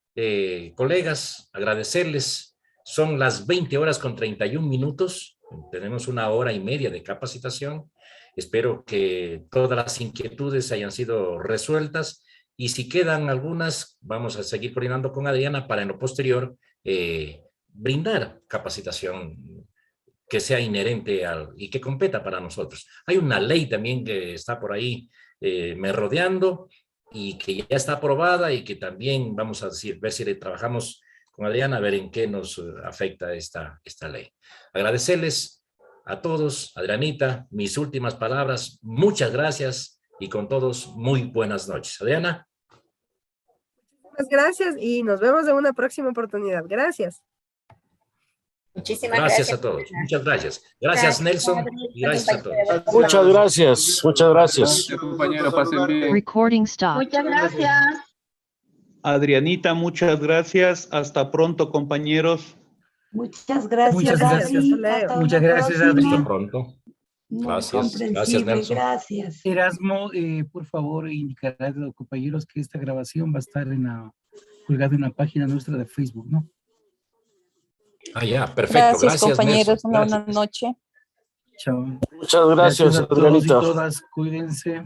colegas, agradecerles. Son las 20:31. Tenemos 1 hora y media de capacitación. Espero que todas las inquietudes hayan sido resueltas y si quedan algunas, vamos a seguir coordinando con Adriana para en lo posterior brindar capacitación que sea inherente y que competa para nosotros. Hay una ley también que está por ahí merodeando y que ya está aprobada y que también vamos a ver si le trabajamos con Adriana a ver en qué nos afecta esta ley. Agradecerles a todos, Adrianita, mis últimas palabras, muchas gracias y con todos muy buenas noches. Adriana. Muchas gracias y nos vemos en una próxima oportunidad. Gracias. Muchísimas gracias a todos. Muchas gracias. Gracias, Nelson. Y gracias a todos. Muchas gracias. Muchas gracias. Compañero, pasen bien. Recording stop. Muchas gracias. Adrianita, muchas gracias. Hasta pronto, compañeros. Muchas gracias. Muchas gracias. Muchas gracias, Adri. Hasta pronto. Gracias. Gracias, Nelson. Gracias. Erasmo, por favor, indicará a los compañeros que esta grabación va a estar colgada en la página nuestra de Facebook, ¿no? Ah, ya, perfecto. Gracias, compañeros. Nelson. Una buena noche. Chao. Muchas gracias, a todos y Adrianita. todas. Cuídense.